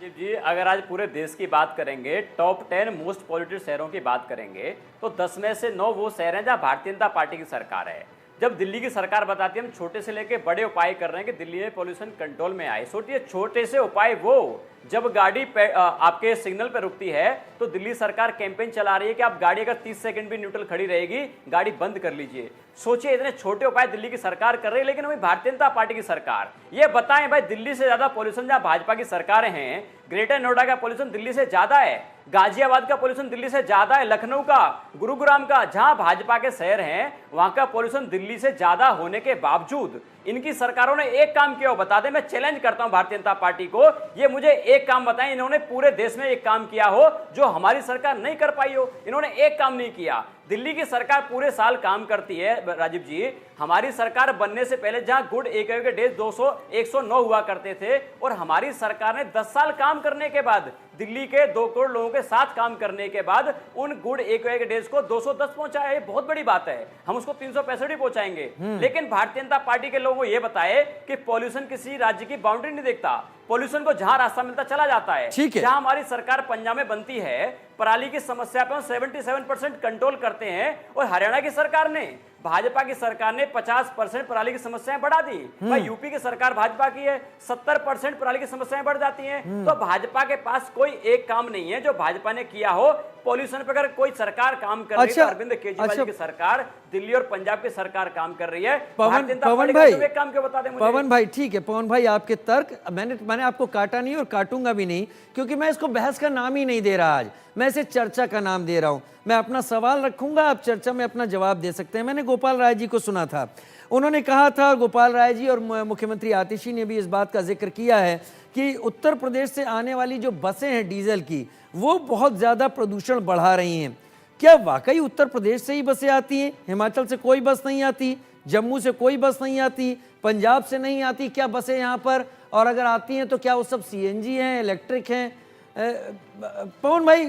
जी, अगर आज पूरे देश की बात करेंगे, टॉप 10 मोस्ट पॉल्यूटेड शहरों की बात करेंगे, तो 10 में से 9 वो शहर हैं जहां भारतीय जनता पार्टी की सरकार है। जब दिल्ली की सरकार बताती है हम छोटे से लेके बड़े उपाय कर रहे हैं कि दिल्ली में पॉल्यूशन कंट्रोल में आए, सोचिए छोटे से उपाय वो, जब गाड़ी आपके सिग्नल पे रुकती है तो दिल्ली सरकार कैंपेन चला रही है कि आप गाड़ी अगर 30 सेकंड भी न्यूट्रल खड़ी रहेगी, गाड़ी बंद कर लीजिए। सोचिए इतने छोटे उपाय दिल्ली की सरकार कर रही है, लेकिन वही भारतीय जनता पार्टी की सरकार ये बताएं भाई, दिल्ली से ज्यादा पॉल्यूशन जहां भाजपा की सरकारें हैं, ग्रेटर नोएडा का पॉल्यूशन दिल्ली से ज्यादा है, गाजियाबाद का पॉल्यूशन दिल्ली से ज्यादा है, लखनऊ का, गुरुग्राम का, जहां भाजपा के शहर हैं वहां का पॉल्यूशन दिल्ली से ज्यादा होने के बावजूद इनकी सरकारों ने एक काम किया हो, बता दें। मैं चैलेंज करता हूं भारतीय जनता पार्टी को, ये मुझे एक काम बताएं इन्होंने पूरे देश में एक काम किया हो जो हमारी सरकार नहीं कर पाई हो। इन्होंने एक काम नहीं किया। दिल्ली की सरकार पूरे साल काम करती है राजीव जी, हमारी सरकार बनने से पहले जहां गुड AQI के डेज 200 109 हुआ करते थे, और हमारी सरकार ने 10 साल काम करने के बाद, दिल्ली के 2 करोड़ लोगों के साथ काम करने के बाद उन गुड AQI के डेज को 210 पहुंचाया। ये बहुत बड़ी बात है, हम उसको 365 ही पहुंचाएंगे। लेकिन भारतीय जनता पार्टी के लोगों को ये बताए कि पॉल्यूशन किसी राज्य की बाउंड्री नहीं देखता, पॉल्यूशन को जहां रास्ता मिलता चला जाता है। जहां हमारी सरकार पंजाब में बनती है, पराली की समस्या पर 77% कंट्रोल करते हैं, और हरियाणा की सरकार ने, भाजपा की सरकार ने 50% पराली की समस्याएं बढ़ा दी। भाई यूपी की सरकार भाजपा की है, 70% पराली की समस्याएं बढ़ जाती हैं। तो भाजपा के पास कोई एक काम नहीं है जो भाजपा ने किया हो पॉल्यूशन पर। अगर कोई सरकार काम कर रही है तो अरविंद केजरीवाल की सरकार, दिल्ली और पंजाब की सरकार काम कर रही है। पवन भाई, काम क्यों बता दें मुझे? पवन भाई ठीक है, पवन भाई आपके तर्क मैंने आपको काटा नहीं और काटूंगा भी नहीं, क्योंकि मैं इसको बहस का नाम ही नहीं दे रहा आज, मैं इसे चर्चा का नाम दे रहा हूं। मैं अपना सवाल रखूंगा, आप चर्चा में अपना जवाब दे सकते हैं। मैंने गोपाल राय जी को सुना था, उन्होंने कहा था, गोपाल राय जी और मुख्यमंत्री आतिशी ने भी इस बात का जिक्र किया है कि उत्तर प्रदेश से आने वाली जो बसें हैं डीजल की, वो बहुत ज़्यादा प्रदूषण बढ़ा रही हैं। क्या वाकई उत्तर प्रदेश से ही बसें आती हैं? हिमाचल से कोई बस नहीं आती, जम्मू से कोई बस नहीं आती, पंजाब से नहीं आती क्या बसें यहाँ पर? और अगर आती हैं तो क्या वो सब सीएनजी हैं, इलेक्ट्रिक हैं? पवन भाई,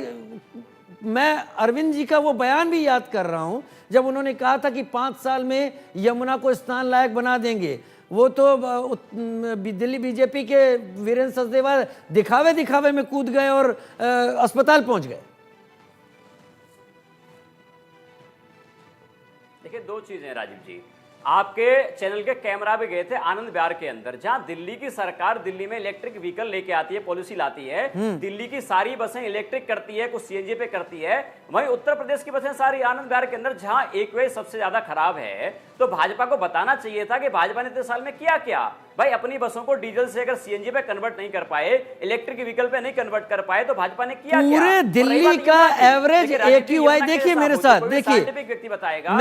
मैं अरविंद जी का वो बयान भी याद कर रहा हूँ जब उन्होंने कहा था कि 5 साल में यमुना को स्नान लायक बना देंगे। वो तो दिल्ली बीजेपी के वीरेंद्र सचदेवा दिखावे में कूद गए और अस्पताल पहुंच गए। देखिए, दो चीजें राजीव जी, आपके चैनल के कैमरा भी गए थे आनंद विहार के अंदर, जहां दिल्ली की सरकार दिल्ली में इलेक्ट्रिक व्हीकल लेके आती है, पॉलिसी लाती है, दिल्ली की सारी बसें इलेक्ट्रिक करती है, कुछ सीएनजी पे करती है। वहीं उत्तर प्रदेश की बसें सारी आनंद विहार के अंदर, जहां एक्यूआई सबसे ज्यादा खराब है। तो भाजपा को बताना चाहिए था कि भाजपा ने इतने साल में किया क्या। भाई, अपनी बसों को डीजल से अगर सीएनजी पे कन्वर्ट नहीं कर पाए, इलेक्ट्रिक व्हीकल पे नहीं कन्वर्ट कर पाए, तो भाजपा ने किया क्या? पूरे दिल्ली का एवरेज एक्यूआई देखिए मेरे साथ, देखिए व्यक्ति बताएगा।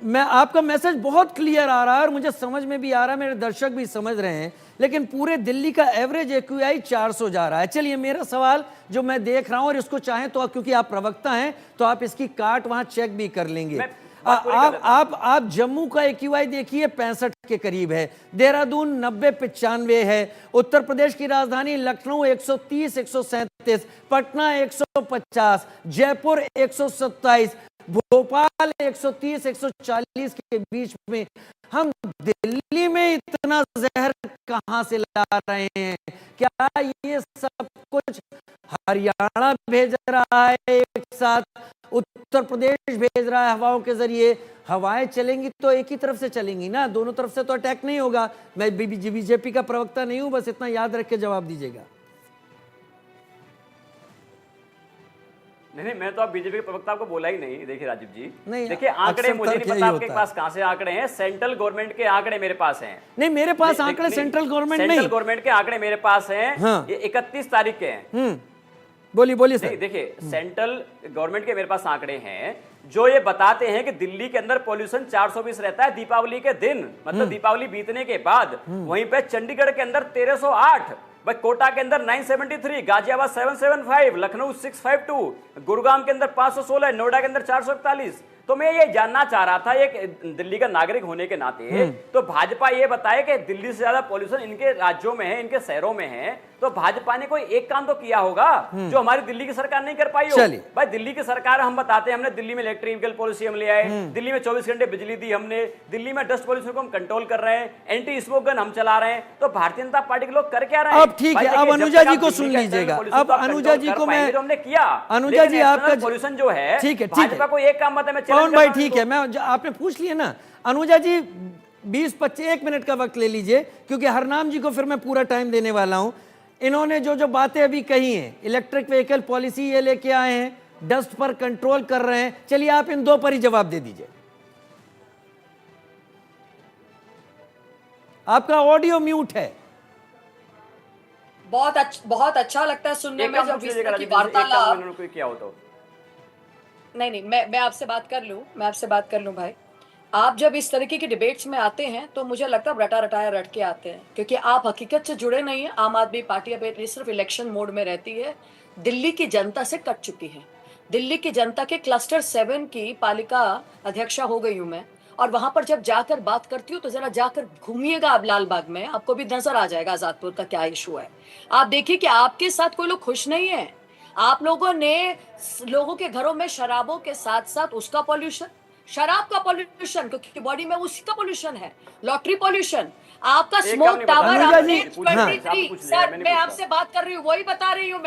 मैं आपका मैसेज बहुत क्लियर आ रहा है और मुझे समझ में भी आ रहा है, मेरे दर्शक भी समझ रहे हैं, लेकिन पूरे दिल्ली का एवरेज एक्यूआई 400 जा रहा है। चलिए, मेरा सवाल जो मैं देख रहा हूं, और इसको चाहें तो क्योंकि आप प्रवक्ता हैं तो आप इसकी काट वहां चेक भी कर लेंगे। आप जम्मू का एक्यूआई देखिए 65 के करीब है, देहरादून 90-95 है, उत्तर प्रदेश की राजधानी लखनऊ 130, 137, पटना 150, जयपुर 127, भोपाल 130, 140 के बीच में। हम दिल्ली में इतना जहर कहां से ला रहे हैं? क्या ये सब कुछ हरियाणा भेज रहा है एक साथ, उत्तर प्रदेश भेज रहा है हवाओं के जरिए? हवाएं चलेंगी तो एक ही तरफ से चलेंगी ना, दोनों तरफ से तो अटैक नहीं होगा। मैं बीजेपी का प्रवक्ता नहीं हूं, बस इतना याद रख के जवाब दीजिएगा। नहीं, मैं तो आप बीजेपी के प्रवक्ता को बोला ही नहीं। देखिए राजीव जी, नहीं, देखिए आंकड़े मुझे नहीं पता आपके पास कहां से आंकड़े हैं, सेंट्रल गवर्नमेंट के आंकड़े मेरे पास हैं। नहीं, मेरे पास आंकड़े सेंट्रल गवर्नमेंट नहीं, सेंट्रल गवर्नमेंट के आंकड़े मेरे पास हैं। हाँ। ये 31 तारीख के हैं। बोलिए सर। देखिए, सेंट्रल गवर्नमेंट के मेरे पास आंकड़े हैं जो ये बताते हैं कि दिल्ली के अंदर पॉल्यूशन 420 रहता है दीपावली के दिन, मतलब दीपावली बीतने के बाद। वहीं पे चंडीगढ़ के अंदर 1308, भाई कोटा के अंदर 973, गाजियाबाद 775, लखनऊ 652, गुरुग्राम के अंदर 516, नोएडा के अंदर 441। तो मैं ये जानना चाह रहा था, एक दिल्ली का नागरिक होने के नाते, तो भाजपा ये बताए कि दिल्ली से ज्यादा पॉल्यूशन इनके राज्यों में है, इनके शहरों में है, तो भाजपा ने कोई एक काम तो किया होगा जो हमारी दिल्ली की सरकार नहीं कर पाई हो। भाई, दिल्ली की सरकार, हम बताते हैं, हमने दिल्ली में इलेक्ट्रिक व्हीकल पॉलिसी हम ले आए, दिल्ली में 24 घंटे बिजली दी हमने, दिल्ली में डस्ट पॉल्यूशन को हम कंट्रोल कर रहे हैं, एंटी स्मोक गन हम चला रहे हैं। तो भारतीय जनता पार्टी के लोग कर क्या रहे हैं? अब ठीक है, अब अनुजा जी को सुन लीजिएगा। अब अनुजा जी को मैं, हमने किया, अनुजा जी आपका पॉल्यूशन जो है, ठीक है, भाजपा को एक काम बताया, पवन भाई ठीक है, मैं आपने पूछ लिया ना। अनुजा जी 20-25 मिनट का वक्त ले लीजिए, क्योंकि हरनाम जी को फिर मैं पूरा टाइम देने वाला हूं। इन्होंने जो बातें अभी कही हैं, इलेक्ट्रिक व्हीकल पॉलिसी ये लेके आए हैं, डस्ट पर कंट्रोल कर रहे हैं, चलिए आप इन दो पर ही जवाब दे दीजिए। आपका ऑडियो म्यूट है। बहुत अच्छा लगता है सुनने में जब इस तरह की वार्तालाप क्या हो तो। नहीं, मैं आपसे बात कर लूं भाई। आप जब इस तरीके की डिबेट्स में आते हैं तो मुझे लगता है रटा रटाया रट के आते हैं, क्योंकि आप हकीकत से जुड़े नहीं हैं। आम आदमी पार्टी अब सिर्फ इलेक्शन मोड में रहती है, दिल्ली की जनता से कट चुकी है। दिल्ली की जनता के क्लस्टर 7 की पालिका अध्यक्षा हो गई हूँ मैं, और वहां पर जब जाकर बात करती हूँ तो जरा जाकर घूमिएगा आप लालबाग में, आपको भी नजर आ जाएगा आजादपुर का क्या इशू है। आप देखिए कि आपके साथ कोई लोग खुश नहीं है। आप लोगों ने लोगों के घरों में शराबों के साथ साथ उसका पॉल्यूशन, शराब का पॉल्यूशन, क्योंकि बॉडी में उसी का पॉल्यूशन है, लॉटरी पॉल्यूशन, आपका स्मोक टावर, आपने 23 सर, मैं आपसे बात कर रही हूँ, वही बता रही हूँ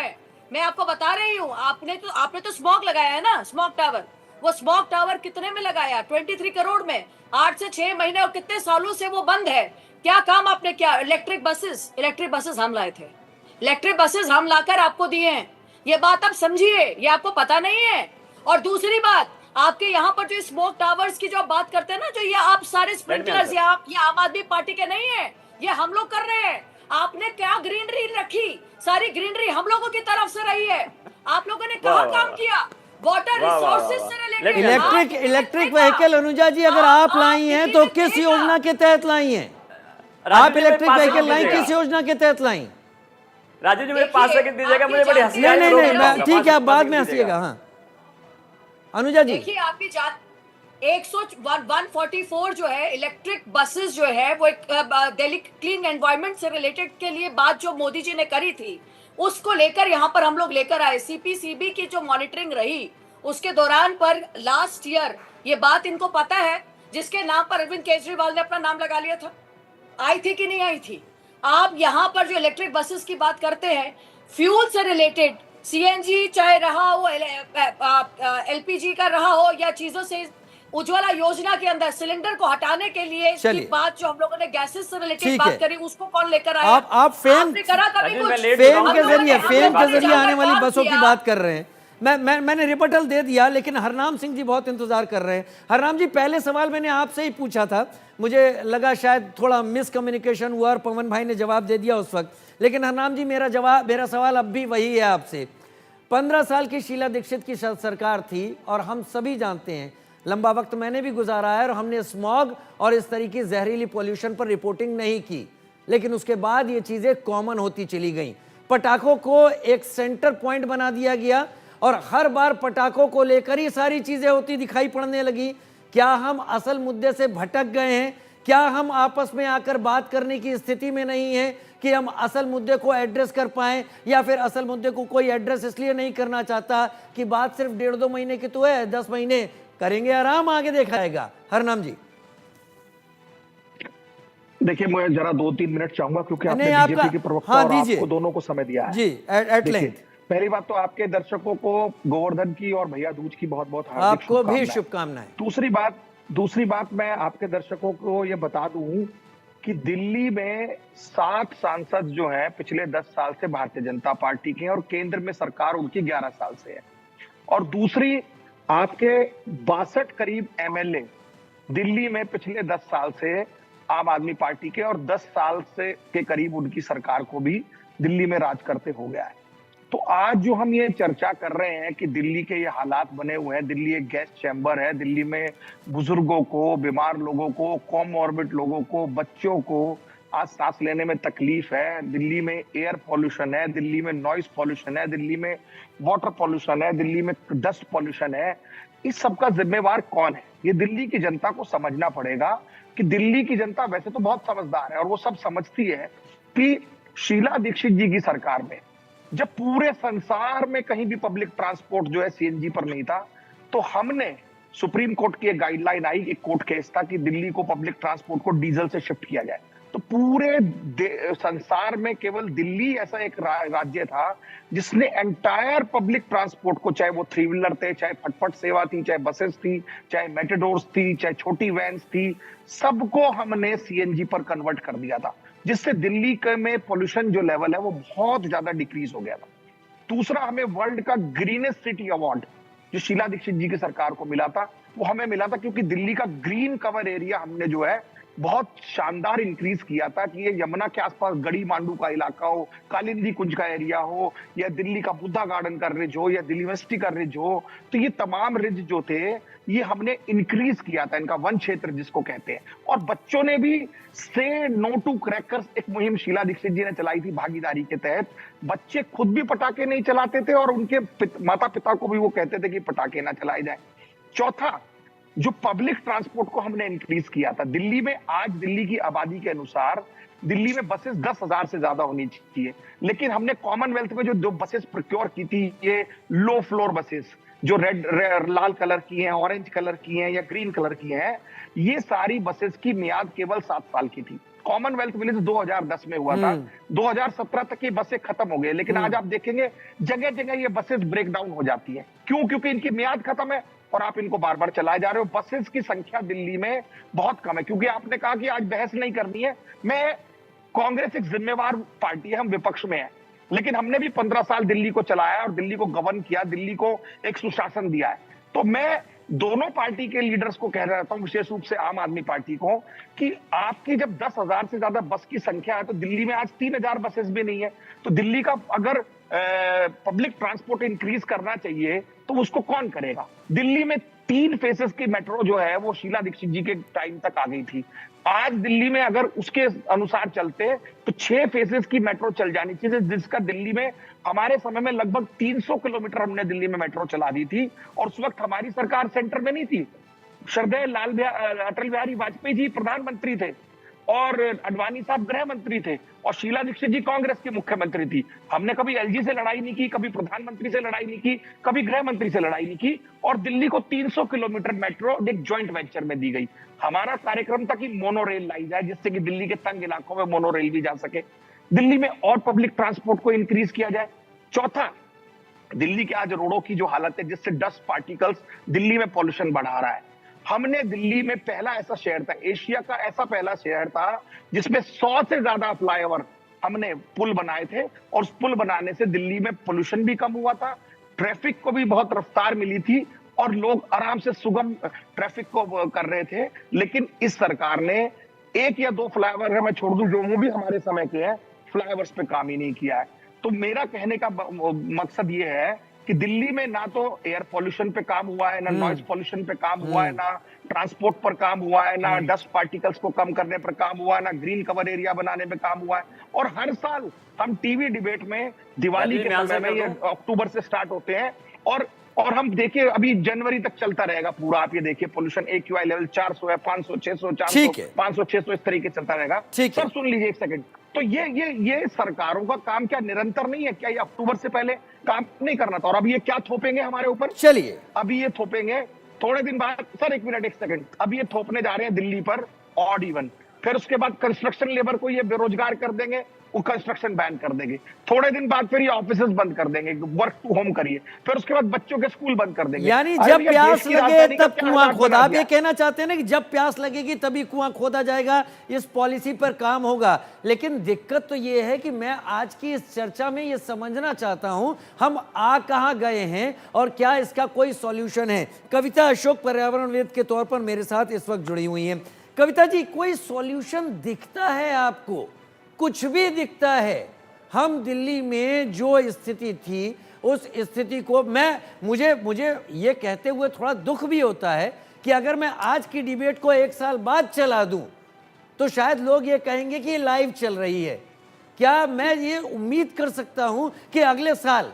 मैं आपको बता रही हूँ। आपने तो स्मोक लगाया है ना, स्मोक टावर। वो स्मोक टावर कितने में लगाया? 23 करोड़ में। 8 से 6 महीने और कितने सालों से वो बंद है। क्या काम आपने किया? इलेक्ट्रिक बसेस हम लाए थे, इलेक्ट्रिक बसेस हम लाकर आपको दिए हैं। ये बात आप समझिए, ये आपको पता नहीं है। और दूसरी बात, आपके यहाँ पर जो स्मोक टावर्स की जो बात करते हैं ना, जो ये आप सारे स्प्रिंकलर्स, ये आम आदमी पार्टी के नहीं है, ये हम लोग कर रहे हैं। आपने क्या ग्रीनरी रखी? सारी ग्रीनरी हम लोगों की तरफ से रही है। आप लोगों ने कहाँ काम किया? वाटर रिसोर्सेज से लेकर इलेक्ट्रिक व्हीकल। अनुजा जी, अगर आप लाई हैं तो किस योजना के तहत लाई हैं? आप इलेक्ट्रिक व्हीकल लाई किस योजना के तहत लाई? राजू जी, मेरे पास सेकंड दीजिएगा, मुझे बड़ी हंसी आ रही है। नहीं, ठीक है, आप बाद में हंसिएगा। हाँ, अनुजा जी देखिए आपकी जान 144 जो है इलेक्ट्रिक बसेस जो है वो एक दिल्ली क्लीन एनवायरनमेंट से रिलेटेड के लिए बात जो मोदी जी ने करी थी उसको लेकर यहाँ पर हम लोग लेकर आए। सीपीसीबी की जो मॉनिटरिंग रही उसके दौरान पर लास्ट ईयर ये बात इनको पता है, जिसके नाम पर अरविंद केजरीवाल ने अपना नाम लगा लिया था, आई थी कि नहीं आई थी? आप यहाँ पर जो इलेक्ट्रिक बसेस की बात करते हैं, फ्यूल से रिलेटेड सीएनजी चाहे रहा हो, एलपीजी का रहा हो या चीजों से, उज्ज्वला योजना के अंदर सिलेंडर को हटाने के लिए की बात जो हम लोगों ने गैसेस से रिलेटेड बात करी उसको कौन लेकर आया? आप फेम के जरिए आने वाली बसों की बात कर रहे हैं। मैंने रिपटल दे दिया, लेकिन हरनाम सिंह जी बहुत इंतजार कर रहे हैं। हरनाम जी, पहले सवाल मैंने आपसे ही पूछा था, मुझे लगा शायद थोड़ा मिसकम्युनिकेशन हुआ और पवन भाई ने जवाब दे दिया उस वक्त, लेकिन हरनाम जी मेरा सवाल अब भी वही है आपसे। 15 साल की शीला दीक्षित की सरकार थी और हम सभी जानते हैं लंबा वक्त मैंने भी गुजारा है और हमने स्मॉग और इस तरीके जहरीली पॉल्यूशन पर रिपोर्टिंग नहीं की, लेकिन उसके बाद ये चीज़ें कॉमन होती चली गई। पटाखों को एक सेंटर पॉइंट बना दिया गया और हर बार पटाखों को लेकर ही सारी चीज़ें होती दिखाई पड़ने लगी। क्या हम असल मुद्दे से भटक गए हैं? क्या हम आपस में आकर बात करने की स्थिति में नहीं है कि हम असल मुद्दे को एड्रेस कर पाएं, या फिर असल मुद्दे को कोई एड्रेस इसलिए नहीं करना चाहता कि बात सिर्फ 1.5-2 महीने की तो है, 10 महीने करेंगे आराम, आगे देखा जाएगा। हरनाम जी देखिए, मैं जरा 2-3 मिनट चाहूंगा क्योंकि आपने बीजेपी के प्रवक्ता और आपको दोनों को समय दिया है जी। एट लेंथ पहली बात तो आपके दर्शकों को गोवर्धन की और भैया दूज की बहुत बहुत हार्दिक आपको भी शुभकामनाएं। दूसरी बात मैं आपके दर्शकों को ये बता दूं कि दिल्ली में 7 सांसद जो हैं पिछले 10 साल से भारतीय जनता पार्टी के हैं और केंद्र में सरकार उनकी 11 साल से है। और दूसरी, आपके 62 करीब एमएलए दिल्ली में पिछले 10 साल से आम आदमी पार्टी के, और 10 साल से के करीब उनकी सरकार को भी दिल्ली में राज करते हो गया है। तो आज जो हम ये चर्चा कर रहे हैं कि दिल्ली के ये हालात बने हुए हैं, दिल्ली एक गैस चैम्बर है, दिल्ली में बुजुर्गों को, बीमार लोगों को, कॉमॉर्बिड लोगों को, बच्चों को आज सांस लेने में तकलीफ है, दिल्ली में एयर पॉल्यूशन है, दिल्ली में नॉइस पॉल्यूशन है, दिल्ली में वाटर पॉल्यूशन है, दिल्ली में डस्ट पॉल्यूशन है। इस सब का जिम्मेवार कौन है? ये दिल्ली की जनता को समझना पड़ेगा कि दिल्ली की जनता वैसे तो बहुत समझदार है और वो सब समझती है कि शीला दीक्षित जी की सरकार में जब पूरे संसार में कहीं भी पब्लिक ट्रांसपोर्ट जो है सीएनजी पर नहीं था, तो हमने सुप्रीम कोर्ट की एक गाइडलाइन आई, एक कोर्ट केस था कि दिल्ली को पब्लिक ट्रांसपोर्ट को डीजल से शिफ्ट किया जाए। तो पूरे संसार में केवल दिल्ली ऐसा एक राज्य था जिसने एंटायर पब्लिक ट्रांसपोर्ट को, चाहे वो 3 व्हीलर थे, चाहे फटफट सेवा थी, चाहे बसेस थी, चाहे मेटाडोर्स थी, चाहे छोटी वैन्स थी, सबको हमने सीएनजी पर कन्वर्ट कर दिया था, जिससे दिल्ली में पोल्यूशन जो लेवल है वो बहुत ज्यादा डिक्रीज हो गया था। दूसरा, हमें वर्ल्ड का ग्रीनेस्ट सिटी अवार्ड जो शीला दीक्षित जी की सरकार को मिला था, वो हमें मिला था क्योंकि दिल्ली का ग्रीन कवर एरिया हमने जो है बहुत शानदार इंक्रीज किया था कि ये यमुना के आसपास गड़ी मांडू का इलाका हो, कालिंदी कुंज का एरिया हो, या दिल्ली का बुद्धा गार्डन का रिज हो, या दिल्ली यूनिवर्सिटी का रिज हो, तो ये तमाम रिज जो थे ये हमने इंक्रीज किया था, इनका वन क्षेत्र जिसको कहते हैं। और बच्चों ने भी से नो टू क्रैकर्स एक मुहिम शीला दीक्षित जी ने चलाई थी भागीदारी के तहत। बच्चे खुद भी पटाखे नहीं चलाते थे और उनके माता पिता को भी वो कहते थे कि पटाखे ना चलाए जाए। चौथा, जो पब्लिक ट्रांसपोर्ट को हमने इंक्रीज किया था। दिल्ली में आज दिल्ली की आबादी के अनुसार दिल्ली में बसेस 10,000 से ज्यादा होनी चाहिए, लेकिन हमने कॉमनवेल्थ में जो बसेस प्रोक्योर की थी, ये लो फ्लोर बसेस जो लाल कलर की हैं, ऑरेंज कलर की हैं या ग्रीन कलर की हैं, ये सारी बसेस की मियाद केवल 7 साल की थी। कॉमनवेल्थ विलेज 2010 में हुआ था, 2017 तक ये बसें खत्म हो गई, लेकिन आज आप देखेंगे जगह जगह ये बसेस ब्रेक डाउन हो जाती है। क्यों? क्योंकि इनकी मियाद खत्म है और आप इनको बार बार चलाए जा रहे हो। बसेस की संख्या दिल्ली में बहुत कम है, क्योंकि आपने कहा कि आज बहस नहीं करनी है। मैं कांग्रेस एक जिम्मेवार पार्टी है, हम विपक्ष में है, लेकिन हमने भी 15 साल दिल्ली को चलाया और दिल्ली को गवर्न किया, दिल्ली को एक सुशासन दिया है। तो मैं दोनों पार्टी के लीडर्स को कह रहा हूं, विशेष रूप से आम आदमी पार्टी को, कि आपकी जब 10,000 से ज्यादा बस की संख्या है तो दिल्ली में आज 3,000 बसेस भी नहीं है। तो दिल्ली का अगर पब्लिक ट्रांसपोर्ट इंक्रीज करना चाहिए तो उसको कौन करेगा? दिल्ली में 3 फेसेस की मेट्रो जो है वो शीला दीक्षित जी के टाइम तक आ गई थी। आज दिल्ली में अगर उसके अनुसार चलते तो 6 फेसेस की मेट्रो चल जानी चाहिए, जिसका दिल्ली में हमारे समय में लगभग 300 किलोमीटर हमने दिल्ली में मेट्रो चला दी थी, और उस वक्त हमारी सरकार सेंटर में नहीं थी। श्रद्धेय अटल बिहारी वाजपेयी जी प्रधानमंत्री थे और अडवाणी साहब गृह मंत्री थे और शीला दीक्षित जी कांग्रेस की मुख्यमंत्री थी। हमने कभी एलजी से लड़ाई नहीं की, कभी प्रधानमंत्री से लड़ाई नहीं की, कभी गृह मंत्री से लड़ाई नहीं की, और दिल्ली को 300 किलोमीटर मेट्रो एक ज्वाइंट वेंचर में दी गई। हमारा कार्यक्रम था कि मोनोरेल लाई जाए, जिससे कि दिल्ली के तंग इलाकों में मोनोरेल भी जा सके। दिल्ली में और पब्लिक ट्रांसपोर्ट को इंक्रीज किया जाए। चौथा, दिल्ली के आज रोडों की जो हालत है, जिससे डस्ट पार्टिकल्स दिल्ली में पॉल्यूशन बढ़ा रहा है। हमने दिल्ली में पहला ऐसा शहर था, एशिया का ऐसा पहला शहर था जिसमें 100 से ज्यादा फ्लाईओवर हमने पुल बनाए थे, और उस पुल बनाने से दिल्ली में पोल्यूशन भी कम हुआ था, ट्रैफिक को भी बहुत रफ्तार मिली थी और लोग आराम से सुगम ट्रैफिक को कर रहे थे। लेकिन इस सरकार ने 1 या 2 फ्लाईओवर मैं छोड़ दूं जो वो भी हमारे समय के हैं, फ्लाईओवर्स पे काम ही नहीं किया है। तो मेरा कहने का मकसद ये है कि दिल्ली में ना तो एयर पॉल्यूशन पे काम हुआ है, ना नॉइज पॉल्यूशन पे काम हुआ है, ना ट्रांसपोर्ट पर काम हुआ है, ना डस्ट पार्टिकल्स को कम करने पर काम हुआ है, ना ग्रीन कवर एरिया बनाने में काम हुआ है। और हर साल हम टीवी डिबेट में दिवाली के समय में, ये अक्टूबर से स्टार्ट होते हैं, और हम देखिए अभी जनवरी तक चलता रहेगा पूरा। आप ये देखिए पोल्यूशन AQI लेवल 400 है, 500, 600, 400, 500, 600 इस तरीके चलता रहेगा। सर सुन लीजिए एक सेकंड, तो ये सरकारों का काम क्या निरंतर नहीं है क्या? ये अक्टूबर से पहले काम नहीं करना था, और अब ये क्या थोपेंगे हमारे ऊपर? चलिए अभी ये थोपेंगे थोड़े दिन बाद। सर एक मिनट, एक सेकंड, अब ये थोपने जा रहे हैं दिल्ली पर ऑड इवन, फिर उसके बाद कंस्ट्रक्शन लेबर को ये बेरोजगार कर देंगे, वो कंस्ट्रक्शन बैन कर देंगे। थोड़े दिन बाद फिर ये ऑफिसेज बंद कर देंगे, वर्क टू होम करिए, फिर उसके बाद बच्चों के स्कूल बंद कर देंगे। यानी जब प्यास लगे तब कुआं खोदा। आप ये कहना चाहते हैं ना कि जब प्यास लगेगी तभी कुआं खोदा जाएगा, इस पॉलिसी पर काम होगा। लेकिन दिक्कत तो ये है कि मैं आज की इस चर्चा में ये समझना चाहता हूं हम आ कहां गए हैं और क्या इसका कोई सॉल्यूशन है। कविता अशोक पर्यावरणविद के तौर पर मेरे साथ इस वक्त जुड़ी हुई हैं। कविता जी, कोई सॉल्यूशन दिखता है आपको? कुछ भी दिखता है? हम दिल्ली में जो स्थिति थी उस स्थिति को मुझे ये कहते हुए थोड़ा दुख भी होता है कि अगर मैं आज की डिबेट को 1 साल बाद चला दूं तो शायद लोग ये कहेंगे कि ये लाइव चल रही है। क्या मैं ये उम्मीद कर सकता हूं कि अगले साल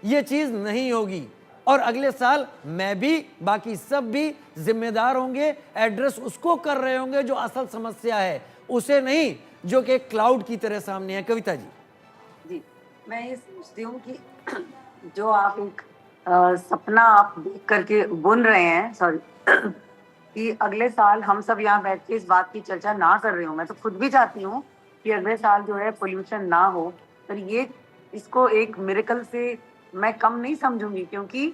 ये चीज नहीं होगी और अगले साल मैं भी, बाकी सब भी जिम्मेदार होंगे, एड्रेस उसको कर रहे होंगे जो असल समस्या है, उसे नहीं जो कि क्लाउड की तरह सामने है। कविता जी, मैं ये सोचती हूँ कि जो आप एक सपना आप देख करके बुन रहे हैं, सॉरी, कि अगले साल हम सब यहाँ बैठ के इस बात की चर्चा ना कर रहे हो। मैं तो खुद भी चाहती हूँ कि अगले साल जो है पोल्यूशन ना हो, पर ये इसको एक मिरेकल से मैं कम नहीं समझूंगी, क्योंकि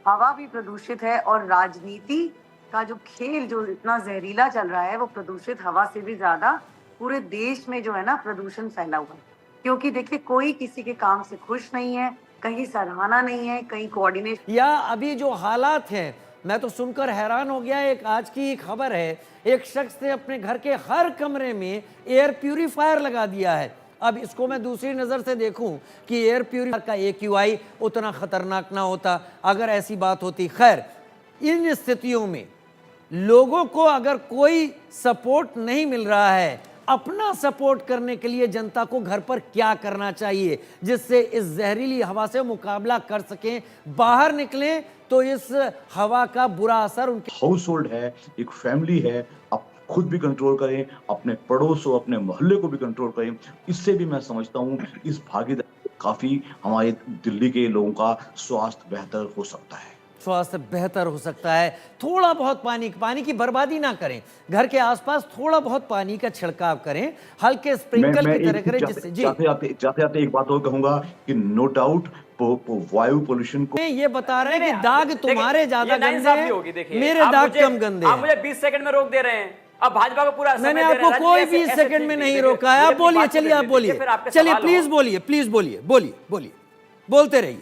हवा भी प्रदूषित है और राजनीति का जो खेल जो इतना जहरीला चल रहा है वो प्रदूषित हवा से भी ज्यादा पूरे देश में जो है ना प्रदूषण फैला हुआ है। क्योंकि देखिए कोई किसी के काम से खुश नहीं है, कहीं सराहना नहीं है, कहीं कोऑर्डिनेशन। या अभी जो हालात हैं, मैं तो सुनकर हैरान हो गया। एक आज की खबर है, एक शख्स ने अपने घर के हर कमरे में एयर प्यूरिफायर लगा दिया है। अब इसको मैं दूसरी नज़र से देखूं कि एयर प्यूरिफायर का AQI उतना खतरनाक ना होता अगर ऐसी बात होती। खैर, इन स्थितियों में लोगों को अगर कोई सपोर्ट नहीं मिल रहा है, अपना सपोर्ट करने के लिए जनता को घर पर क्या करना चाहिए जिससे इस जहरीली हवा से मुकाबला कर सकें, बाहर निकलें तो इस हवा का बुरा असर उनके हाउस होल्ड है, एक फैमिली है, आप खुद भी कंट्रोल करें, अपने पड़ोसों, अपने मोहल्ले को भी कंट्रोल करें। इससे भी मैं समझता हूँ इस भागीदारी काफी हमारे दिल्ली के लोगों का स्वास्थ्य बेहतर हो सकता है। स्वास्थ्य बेहतर हो सकता है। थोड़ा बहुत पानी की बर्बादी ना करें, घर के आसपास थोड़ा बहुत पानी का छिड़काव करें, हल्के स्प्रिंकल की तरह करें, जिससे जाते एक बात और कहूंगा कि नो डाउट वायु पोल्यूशन को ये बता रहे हैं कि दाग तुम्हारे ज्यादा गंदे हैं, मेरे दाग कम गंदे हैं। आप मुझे 20 सेकंड में रोक दे रहे हैं। अब भाजपा को पूरा मैंने आपको कोई 20 सेकंड में नहीं रोका है। आप बोलिए, चलिए आप बोलिए, चलिए प्लीज बोलिए, प्लीज बोलिए, बोलिए, बोलते रहिए,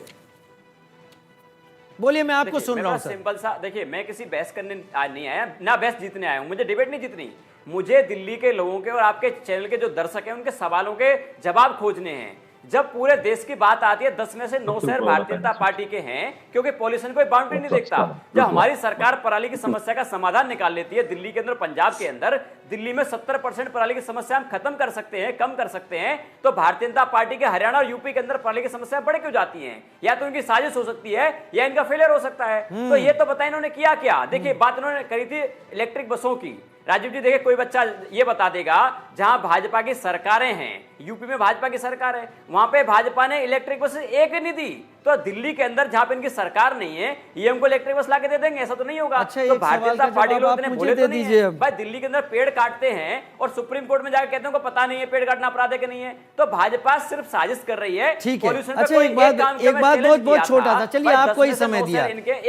बोलिए, मैं आपको सुन रहा हूं। सिंपल सा देखिए, मैं किसी बहस करने नहीं आया, ना बहस जीतने आया हूं, मुझे डिबेट नहीं जीतनी। मुझे दिल्ली के लोगों के और आपके चैनल के जो दर्शक हैं उनके सवालों के जवाब खोजने हैं। जब पूरे देश की बात आती है 10 में से 9 शहर भारतीय जनता पार्टी के हैं, क्योंकि पॉल्यूशन कोई बाउंड्री नहीं देखता। जब हमारी सरकार पराली की समस्या का समाधान निकाल लेती है, दिल्ली के अंदर, पंजाब के अंदर, दिल्ली में 70% पराली की समस्या हम खत्म कर सकते हैं, कम कर सकते हैं, तो भारतीय जनता पार्टी के हरियाणा और यूपी के अंदर पराली की समस्या बढ़ क्यों जाती है? या तो उनकी साजिश हो सकती है या इनका फेलियर हो सकता है। तो ये तो बताएं इन्होंने किया क्या। देखिए, बात इन्होंने करी थी इलेक्ट्रिक बसों की। राजीव जी देखिए, कोई बच्चा ये बता देगा जहां भाजपा की सरकारें हैं, यूपी में भाजपा की सरकार है, वहां पे भाजपा ने इलेक्ट्रिक बस एक नहीं दी। तो दिल्ली के अंदर जहां पे इनकी सरकार नहीं है, ये हमको इलेक्ट्रिक बस लाके दे देंगे? ऐसा तो नहीं होगा। अच्छा, तो भारतीय जनता पार्टी लोग इतने भोले तो नहीं है। भाई, दिल्ली के अंदर पेड़ काटते हैं और सुप्रीम कोर्ट में जाकर कहते हैं को पता नहीं है पेड़ काटना अपराध है कि नहीं है। तो भाजपा सिर्फ साजिश कर रही है। ठीक है। अच्छा, एक बात बहुत छोटा था, चलिए आपको ही समय दिया,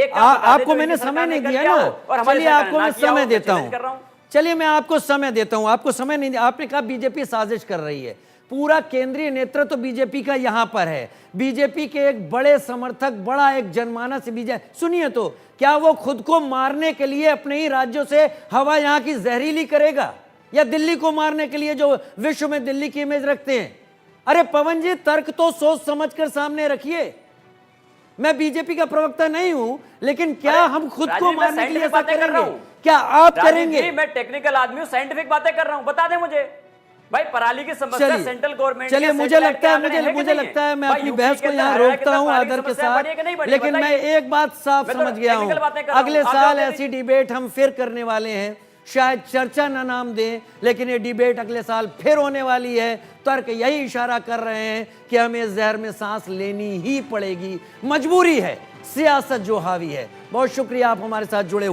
आपको मैंने समय नहीं दिया ना, चलिए आपको मैं समय देता हूँ। चलिए मैं आपको समय देता हूं, आपको समय नहीं दिया। आपने कहा बीजेपी साजिश कर रही है, पूरा केंद्रीय नेतृत्व तो बीजेपी का यहां पर है, बीजेपी के एक बड़े समर्थक, बड़ा एक जनमानस बीजेपी। सुनिए, तो क्या वो खुद को मारने के लिए अपने ही राज्यों से हवा यहां की जहरीली करेगा, या दिल्ली को मारने के लिए जो विश्व में दिल्ली की इमेज रखते हैं? अरे पवन जी, तर्क तो सोच समझकर सामने रखिए। मैं बीजेपी का प्रवक्ता नहीं हूं, लेकिन क्या हम खुद को मारने के लिए ऐसा करेंगे? क्या आप करेंगे? मैं टेक्निकल आदमी हूं, साइंटिफिक बातें कर रहा हूं, बता दें मुझे। भाई, पराली की समस्या सेंट्रल गवर्नमेंट, चलिए मुझे लगता है मैं अपनी बहस को यहाँ रोकता हूँ आदर के साथ, लेकिन मैं एक बात साफ समझ गया हूँ, अगले साल ऐसी डिबेट हम फिर करने वाले हैं। शायद चर्चा ना नाम दें, लेकिन ये डिबेट अगले साल फिर होने वाली है। तर्क यही इशारा कर रहे हैं कि हमें इस जहर में सांस लेनी ही पड़ेगी, मजबूरी है, सियासत जो हावी है। बहुत शुक्रिया, आप हमारे साथ जुड़े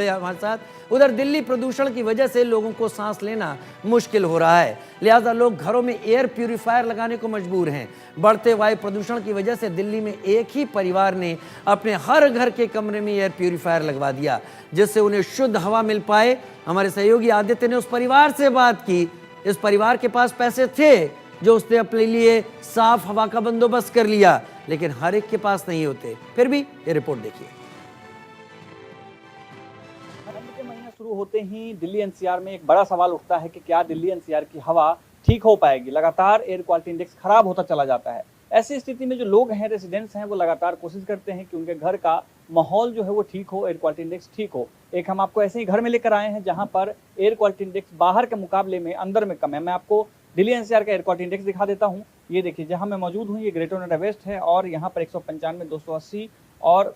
हमारे साथ। उधर दिल्ली प्रदूषण की वजह से लोगों को सांस लेना मुश्किल हो रहा है, लिहाजा लोग घरों में एयर प्यूरिफायर लगाने को मजबूर हैं। बढ़ते वायु प्रदूषण की वजह से दिल्ली में एक ही परिवार ने अपने हर घर के कमरे में एयर प्यूरिफायर लगवा दिया, जिससे उन्हें शुद्ध हवा मिल पाए। हमारे सहयोगी आदित्य ने उस परिवार से बात की। इस परिवार के पास पैसे थे जो उसने अपने लिए साफ हवा का बंदोबस्त कर लिया, लेकिन हर एक के पास नहीं होते। फिर भी ये रिपोर्ट देखिए। शुरू होते ही दिल्ली एनसीआर में एक बड़ा सवाल उठता है कि क्या दिल्ली एनसीआर की हवा ठीक हो पाएगी। लगातार एयर क्वालिटी इंडेक्स खराब होता चला जाता है। ऐसी स्थिति में जो लोग हैं, रेसिडेंट्स हैं, वो लगातार कोशिश करते हैं कि उनके घर का माहौल जो है वो ठीक हो, एयर क्वालिटी इंडेक्स ठीक हो। एक हम आपको ऐसे ही घर में लेकर आए हैं जहां पर एयर क्वालिटी इंडेक्स बाहर के मुकाबले में अंदर में कम है। मैं आपको दिल्ली एनसीआर का एयर क्वालिटी इंडेक्स दिखा देता हूँ। ये देखिए, जहाँ मैं मौजूद हूँ, ये ग्रेटर नोएडा वेस्ट है और यहाँ पर 195, 280 और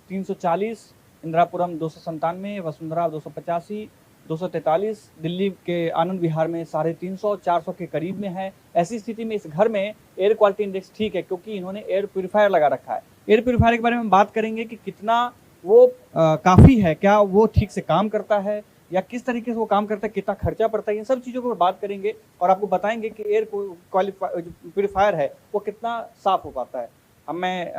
340, इंदिरापुरम 297, वसुंधरा 285, 243, दिल्ली के आनंद विहार में 350, 400 के करीब में है। ऐसी स्थिति में इस घर में एयर क्वालिटी इंडेक्स ठीक है, क्योंकि इन्होंने एयर प्यूरिफायर लगा रखा है। एयर प्यूरिफायर के बारे में बात करेंगे कि कितना वो काफ़ी है, क्या वो ठीक से काम करता है या किस तरीके से वो काम करता है, कितना खर्चा पड़ता है, इन सब चीज़ों पर बात करेंगे और आपको बताएंगे कि एयर प्यूरिफायर है वो कितना साफ हो पाता है।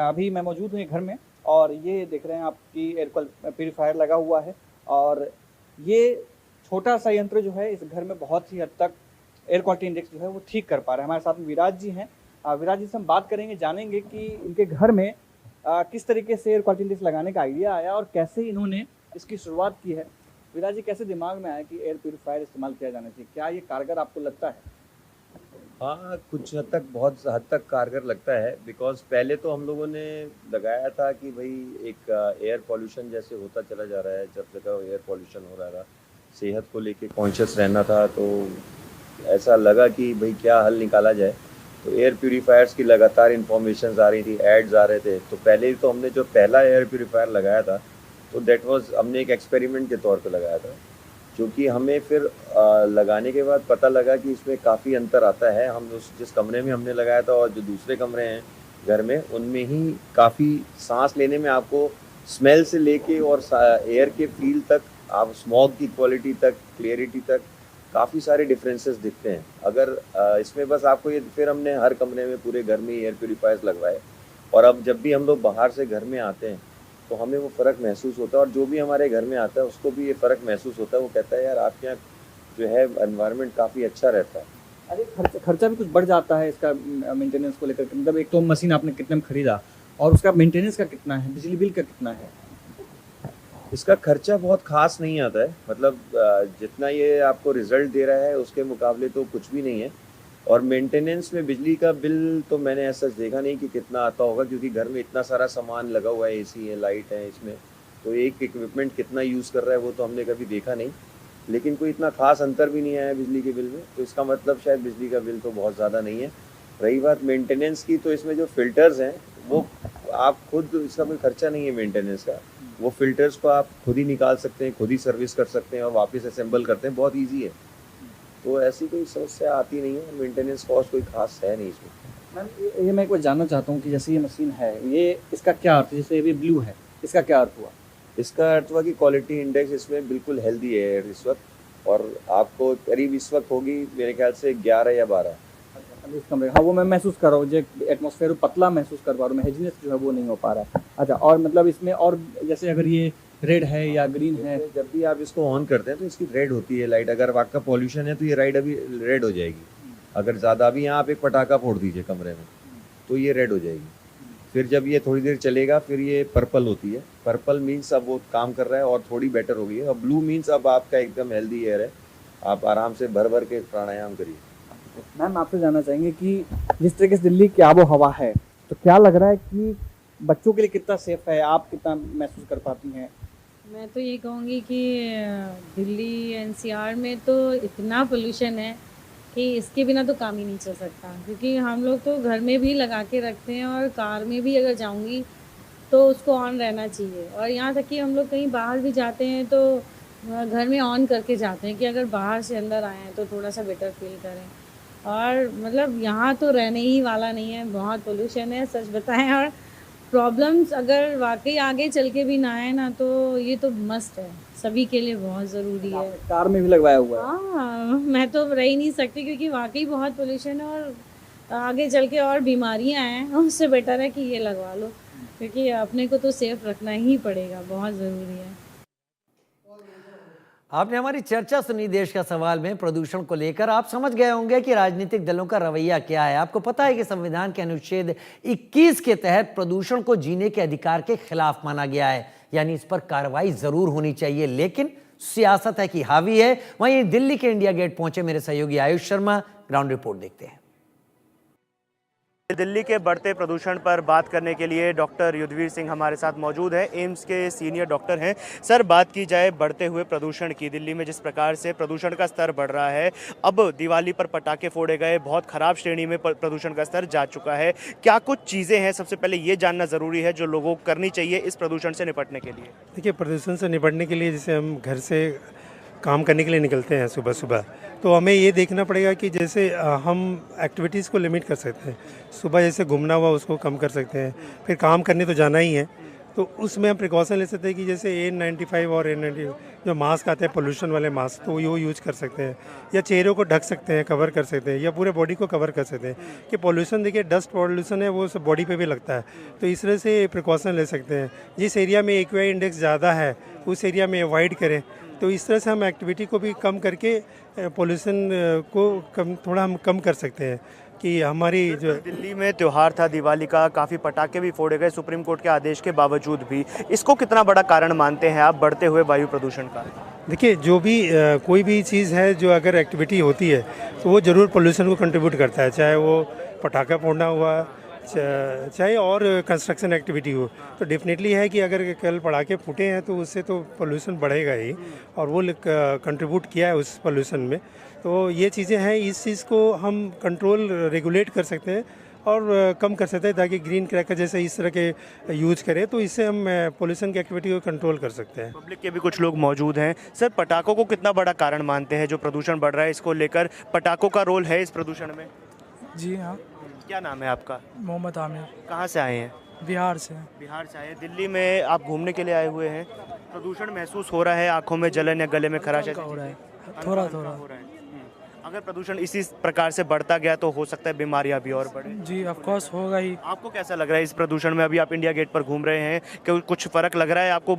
अभी मैं मौजूद हूँ घर में और ये देख रहे हैं आपकी एयर प्यूरिफायर लगा हुआ है और ये छोटा सा यंत्र जो है इस घर में बहुत ही हद तक एयर क्वालिटी इंडेक्स जो है वो ठीक कर पा रहा है। हमारे साथ में विराज जी हैं। विराज जी से हम बात करेंगे, जानेंगे कि इनके घर में किस तरीके से एयर क्वालिटी इंडेक्स लगाने का आइडिया आया और कैसे इन्होंने इसकी शुरुआत की है। विराज जी, कैसे दिमाग में आया कि एयर प्यूरिफायर इस्तेमाल किया जाना चाहिए? क्या ये कारगर आपको लगता है? हाँ, कुछ हद तक, बहुत हद तक कारगर लगता है। बिकॉज पहले तो हम लोगों ने लगाया था कि भाई एक एयर पॉल्यूशन जैसे होता चला जा रहा है, जब जगह एयर पॉल्यूशन हो रहा था, सेहत को लेके कॉन्शियस रहना था, तो ऐसा लगा कि भाई क्या हल निकाला जाए। तो एयर प्यूरिफायर्स की लगातार इन्फॉर्मेशन आ रही थी, एड्स आ रहे थे। तो पहले तो हमने जो पहला एयर प्यूरिफायर लगाया था तो दैट वाज, हमने एक एक्सपेरिमेंट के तौर पे लगाया था, जो कि हमें फिर लगाने के बाद पता लगा कि इसमें काफ़ी अंतर आता है। हम जिस कमरे में हमने लगाया था और जो दूसरे कमरे हैं घर में, उनमें ही काफ़ी सांस लेने में आपको स्मेल से लेके और एयर के फील तक, आप स्मॉग की क्वालिटी तक, क्लियरिटी तक काफ़ी सारे डिफरेंसेस दिखते हैं। अगर इसमें बस आपको ये, फिर हमने हर कमरे में, पूरे घर में एयर प्यूरिफायर्स लगवाए और अब जब भी हम लोग बाहर से घर में आते हैं तो हमें वो फ़र्क महसूस होता है और जो भी हमारे घर में आता है उसको भी ये फ़र्क महसूस होता है। वो कहता है यार आपके यहाँ जो है एनवायरनमेंट काफ़ी अच्छा रहता है। अरे खर्चा भी कुछ बढ़ जाता है इसका मेंटेनेंस को लेकर। मतलब एक तो मशीन आपने कितने में खरीदा और उसका मेंटेनेंस का कितना है, बिजली बिल का कितना है? इसका खर्चा बहुत खास नहीं आता है, मतलब जितना ये आपको रिजल्ट दे रहा है उसके मुकाबले तो कुछ भी नहीं है। और मेंटेनेंस में बिजली का बिल तो मैंने ऐसा देखा नहीं कि कितना आता होगा, क्योंकि घर में इतना सारा सामान लगा हुआ है, एसी है, लाइट है इसमें, तो एक इक्विपमेंट कितना यूज़ कर रहा है वो तो हमने कभी देखा नहीं। लेकिन कोई इतना खास अंतर भी नहीं आया बिजली के बिल में, तो इसका मतलब शायद बिजली का बिल तो बहुत ज़्यादा नहीं है। रही बात मेंटेनेंस की, तो इसमें जो फिल्टर्स हैं वो आप खुद, इसका कोई खर्चा नहीं है मेंटेनेंस का, वो फिल्टर्स को आप खुद ही निकाल सकते हैं, खुद ही सर्विस कर सकते हैं और वापस असेंबल करते हैं, बहुत ईजी है। तो ऐसी कोई समस्या आती नहीं है, मेंटेनेंस कॉस्ट कोई खास है नहीं इसमें। मैम ये मैं एक बार जानना चाहता हूँ कि जैसे ये मशीन है, ये इसका क्या अर्थ है? जैसे ये ब्लू है, इसका क्या अर्थ हुआ? इसका अर्थ हुआ कि क्वालिटी इंडेक्स इसमें बिल्कुल हेल्दी है इस वक्त, और आपको करीब इस वक्त होगी मेरे ख्याल से 11 या 12। इस कमरे, हाँ वो मैं महसूस कर रहा हूँ, जो एटमॉस्फेयर पतला महसूस कर पा रहा हूँ मैं, हेजीनेस जो है वो नहीं हो पा रहा है। अच्छा, और मतलब इसमें और जैसे अगर ये रेड है या ग्रीन है, जब भी आप इसको ऑन करते हैं तो इसकी रेड होती है लाइट। अगर आपका पॉल्यूशन है तो ये लाइट अभी रेड हो जाएगी। अगर ज़्यादा, अभी यहाँ आप एक पटाखा फोड़ दीजिए कमरे में तो ये रेड हो जाएगी। फिर जब ये थोड़ी देर चलेगा फिर ये पर्पल होती है। पर्पल मीन्स अब वो काम कर रहा है और थोड़ी बेटर हो गई है। और ब्लू मीन्स अब आपका एकदम हेल्दी एयर है, आप आराम से भर भर के प्राणायाम करिए। मैम आपसे जानना चाहेंगे कि जिस तरीके से दिल्ली की आबो हवा है, तो क्या लग रहा है कि बच्चों के लिए कितना सेफ है, आप कितना महसूस कर पाती हैं? मैं तो ये कहूँगी कि दिल्ली एनसीआर में तो इतना पोल्यूशन है कि इसके बिना तो काम ही नहीं चल सकता, क्योंकि हम लोग तो घर में भी लगा के रखते हैं और कार में भी अगर जाऊँगी तो उसको ऑन रहना चाहिए। और यहाँ तक कि हम लोग कहीं बाहर भी जाते हैं तो घर में ऑन करके जाते हैं कि अगर बाहर से अंदर आए हैं तो थोड़ा सा बेटर फील करें। और मतलब यहाँ तो रहने ही वाला नहीं है, बहुत पोल्यूशन है सच बताएं। और प्रॉब्लम्स अगर वाकई आगे चल के भी ना आए ना, तो ये तो मस्ट है, सभी के लिए बहुत ज़रूरी है। कार में भी लगवाया हुआ है? हाँ, मैं तो रह ही नहीं सकती क्योंकि वाकई बहुत पोल्यूशन है और आगे चल के और बीमारियाँ हैं, उससे बेटर है कि ये लगवा लो, क्योंकि अपने को तो सेफ रखना ही पड़ेगा, बहुत ज़रूरी है। आपने हमारी चर्चा सुनी देश का सवाल में प्रदूषण को लेकर। आप समझ गए होंगे कि राजनीतिक दलों का रवैया क्या है। आपको पता है कि संविधान के अनुच्छेद 21 के तहत प्रदूषण को जीने के अधिकार के खिलाफ माना गया है, यानी इस पर कार्रवाई जरूर होनी चाहिए। लेकिन सियासत है कि हावी है। वहीं दिल्ली के इंडिया गेट पहुंचे मेरे सहयोगी आयुष शर्मा, ग्राउंड रिपोर्ट देखते हैं। दिल्ली के बढ़ते प्रदूषण पर बात करने के लिए डॉक्टर युद्धवीर सिंह हमारे साथ मौजूद है, एम्स के सीनियर डॉक्टर हैं। सर, बात की जाए बढ़ते हुए प्रदूषण की, दिल्ली में जिस प्रकार से प्रदूषण का स्तर बढ़ रहा है, अब दिवाली पर पटाखे फोड़े गए, बहुत ख़राब श्रेणी में प्रदूषण का स्तर जा चुका है। क्या कुछ चीज़ें हैं, सबसे पहले ये जानना ज़रूरी है, जो लोगों को करनी चाहिए इस प्रदूषण से निपटने के लिए? देखिए, प्रदूषण से निपटने के लिए जैसे हम घर से काम करने के लिए निकलते हैं सुबह सुबह, तो हमें ये देखना पड़ेगा कि जैसे हम एक्टिविटीज़ को लिमिट कर सकते हैं। सुबह जैसे घूमना हुआ उसको कम कर सकते हैं, फिर काम करने तो जाना ही है, तो उसमें हम प्रिकॉशन ले सकते हैं कि जैसे N95 और N90 जो मास्क आते हैं पोल्यूशन वाले मास्क, तो वो यूज कर सकते हैं, या चेहरों को ढक सकते हैं, कवर कर सकते हैं, या पूरे बॉडी को कवर कर सकते हैं। कि पोल्यूशन, देखिए डस्ट पोल्यूशन है वो सब बॉडी पे भी लगता है, तो इस तरह से प्रिकॉशन ले सकते हैं। जिस एरिया में AQI इंडेक्स ज़्यादा है उस एरिया में अवॉइड करें, तो इस तरह से हम एक्टिविटी को भी कम करके पोल्यूशन को थोड़ा हम कम कर सकते हैं। कि हमारी जो दिल्ली में त्यौहार था दिवाली का, काफ़ी पटाखे भी फोड़े गए सुप्रीम कोर्ट के आदेश के बावजूद भी, इसको कितना बड़ा कारण मानते हैं आप बढ़ते हुए वायु प्रदूषण का? देखिए, जो भी कोई भी चीज़ है जो अगर एक्टिविटी होती है तो वो ज़रूर पोल्यूशन को कंट्रीब्यूट करता है, चाहे वो पटाखा फोड़ना हुआ, चाहे और कंस्ट्रक्शन एक्टिविटी हो। तो डेफिनेटली है कि अगर कल पटाखे फूटे हैं तो उससे तो पोल्यूशन बढ़ेगा ही, और वो कंट्रीब्यूट किया है उस पोल्यूशन में। तो ये चीज़ें हैं, इस चीज़ को हम कंट्रोल रेगुलेट कर सकते हैं और कम कर सकते हैं, ताकि ग्रीन क्रैकर जैसे इस तरह के यूज करें, तो इससे हम पोल्यूशन की एक्टिविटी को कंट्रोल कर सकते हैं। पब्लिक के भी कुछ लोग मौजूद हैं। सर, पटाखों को कितना बड़ा कारण मानते हैं जो प्रदूषण बढ़ रहा है, इसको लेकर पटाखों का रोल है इस प्रदूषण में? जी हाँ। क्या नाम है आपका? मोहम्मद आमिर। कहाँ से आए हैं? बिहार से। बिहार से आए। दिल्ली में आप घूमने के लिए आए हुए हैं, प्रदूषण महसूस हो रहा है, आंखों में जलन या गले में खराश हो रहा है? थोड़ा थोड़ा हो रहा है। अगर प्रदूषण इसी प्रकार से बढ़ता गया तो हो सकता है बीमारियां भी और बढ़े। जी ऑफ कोर्स होगा ही। आपको कैसा लग रहा है इस प्रदूषण में? अभी आप इंडिया गेट पर घूम रहे हैं, कि कुछ फर्क लग रहा है आपको?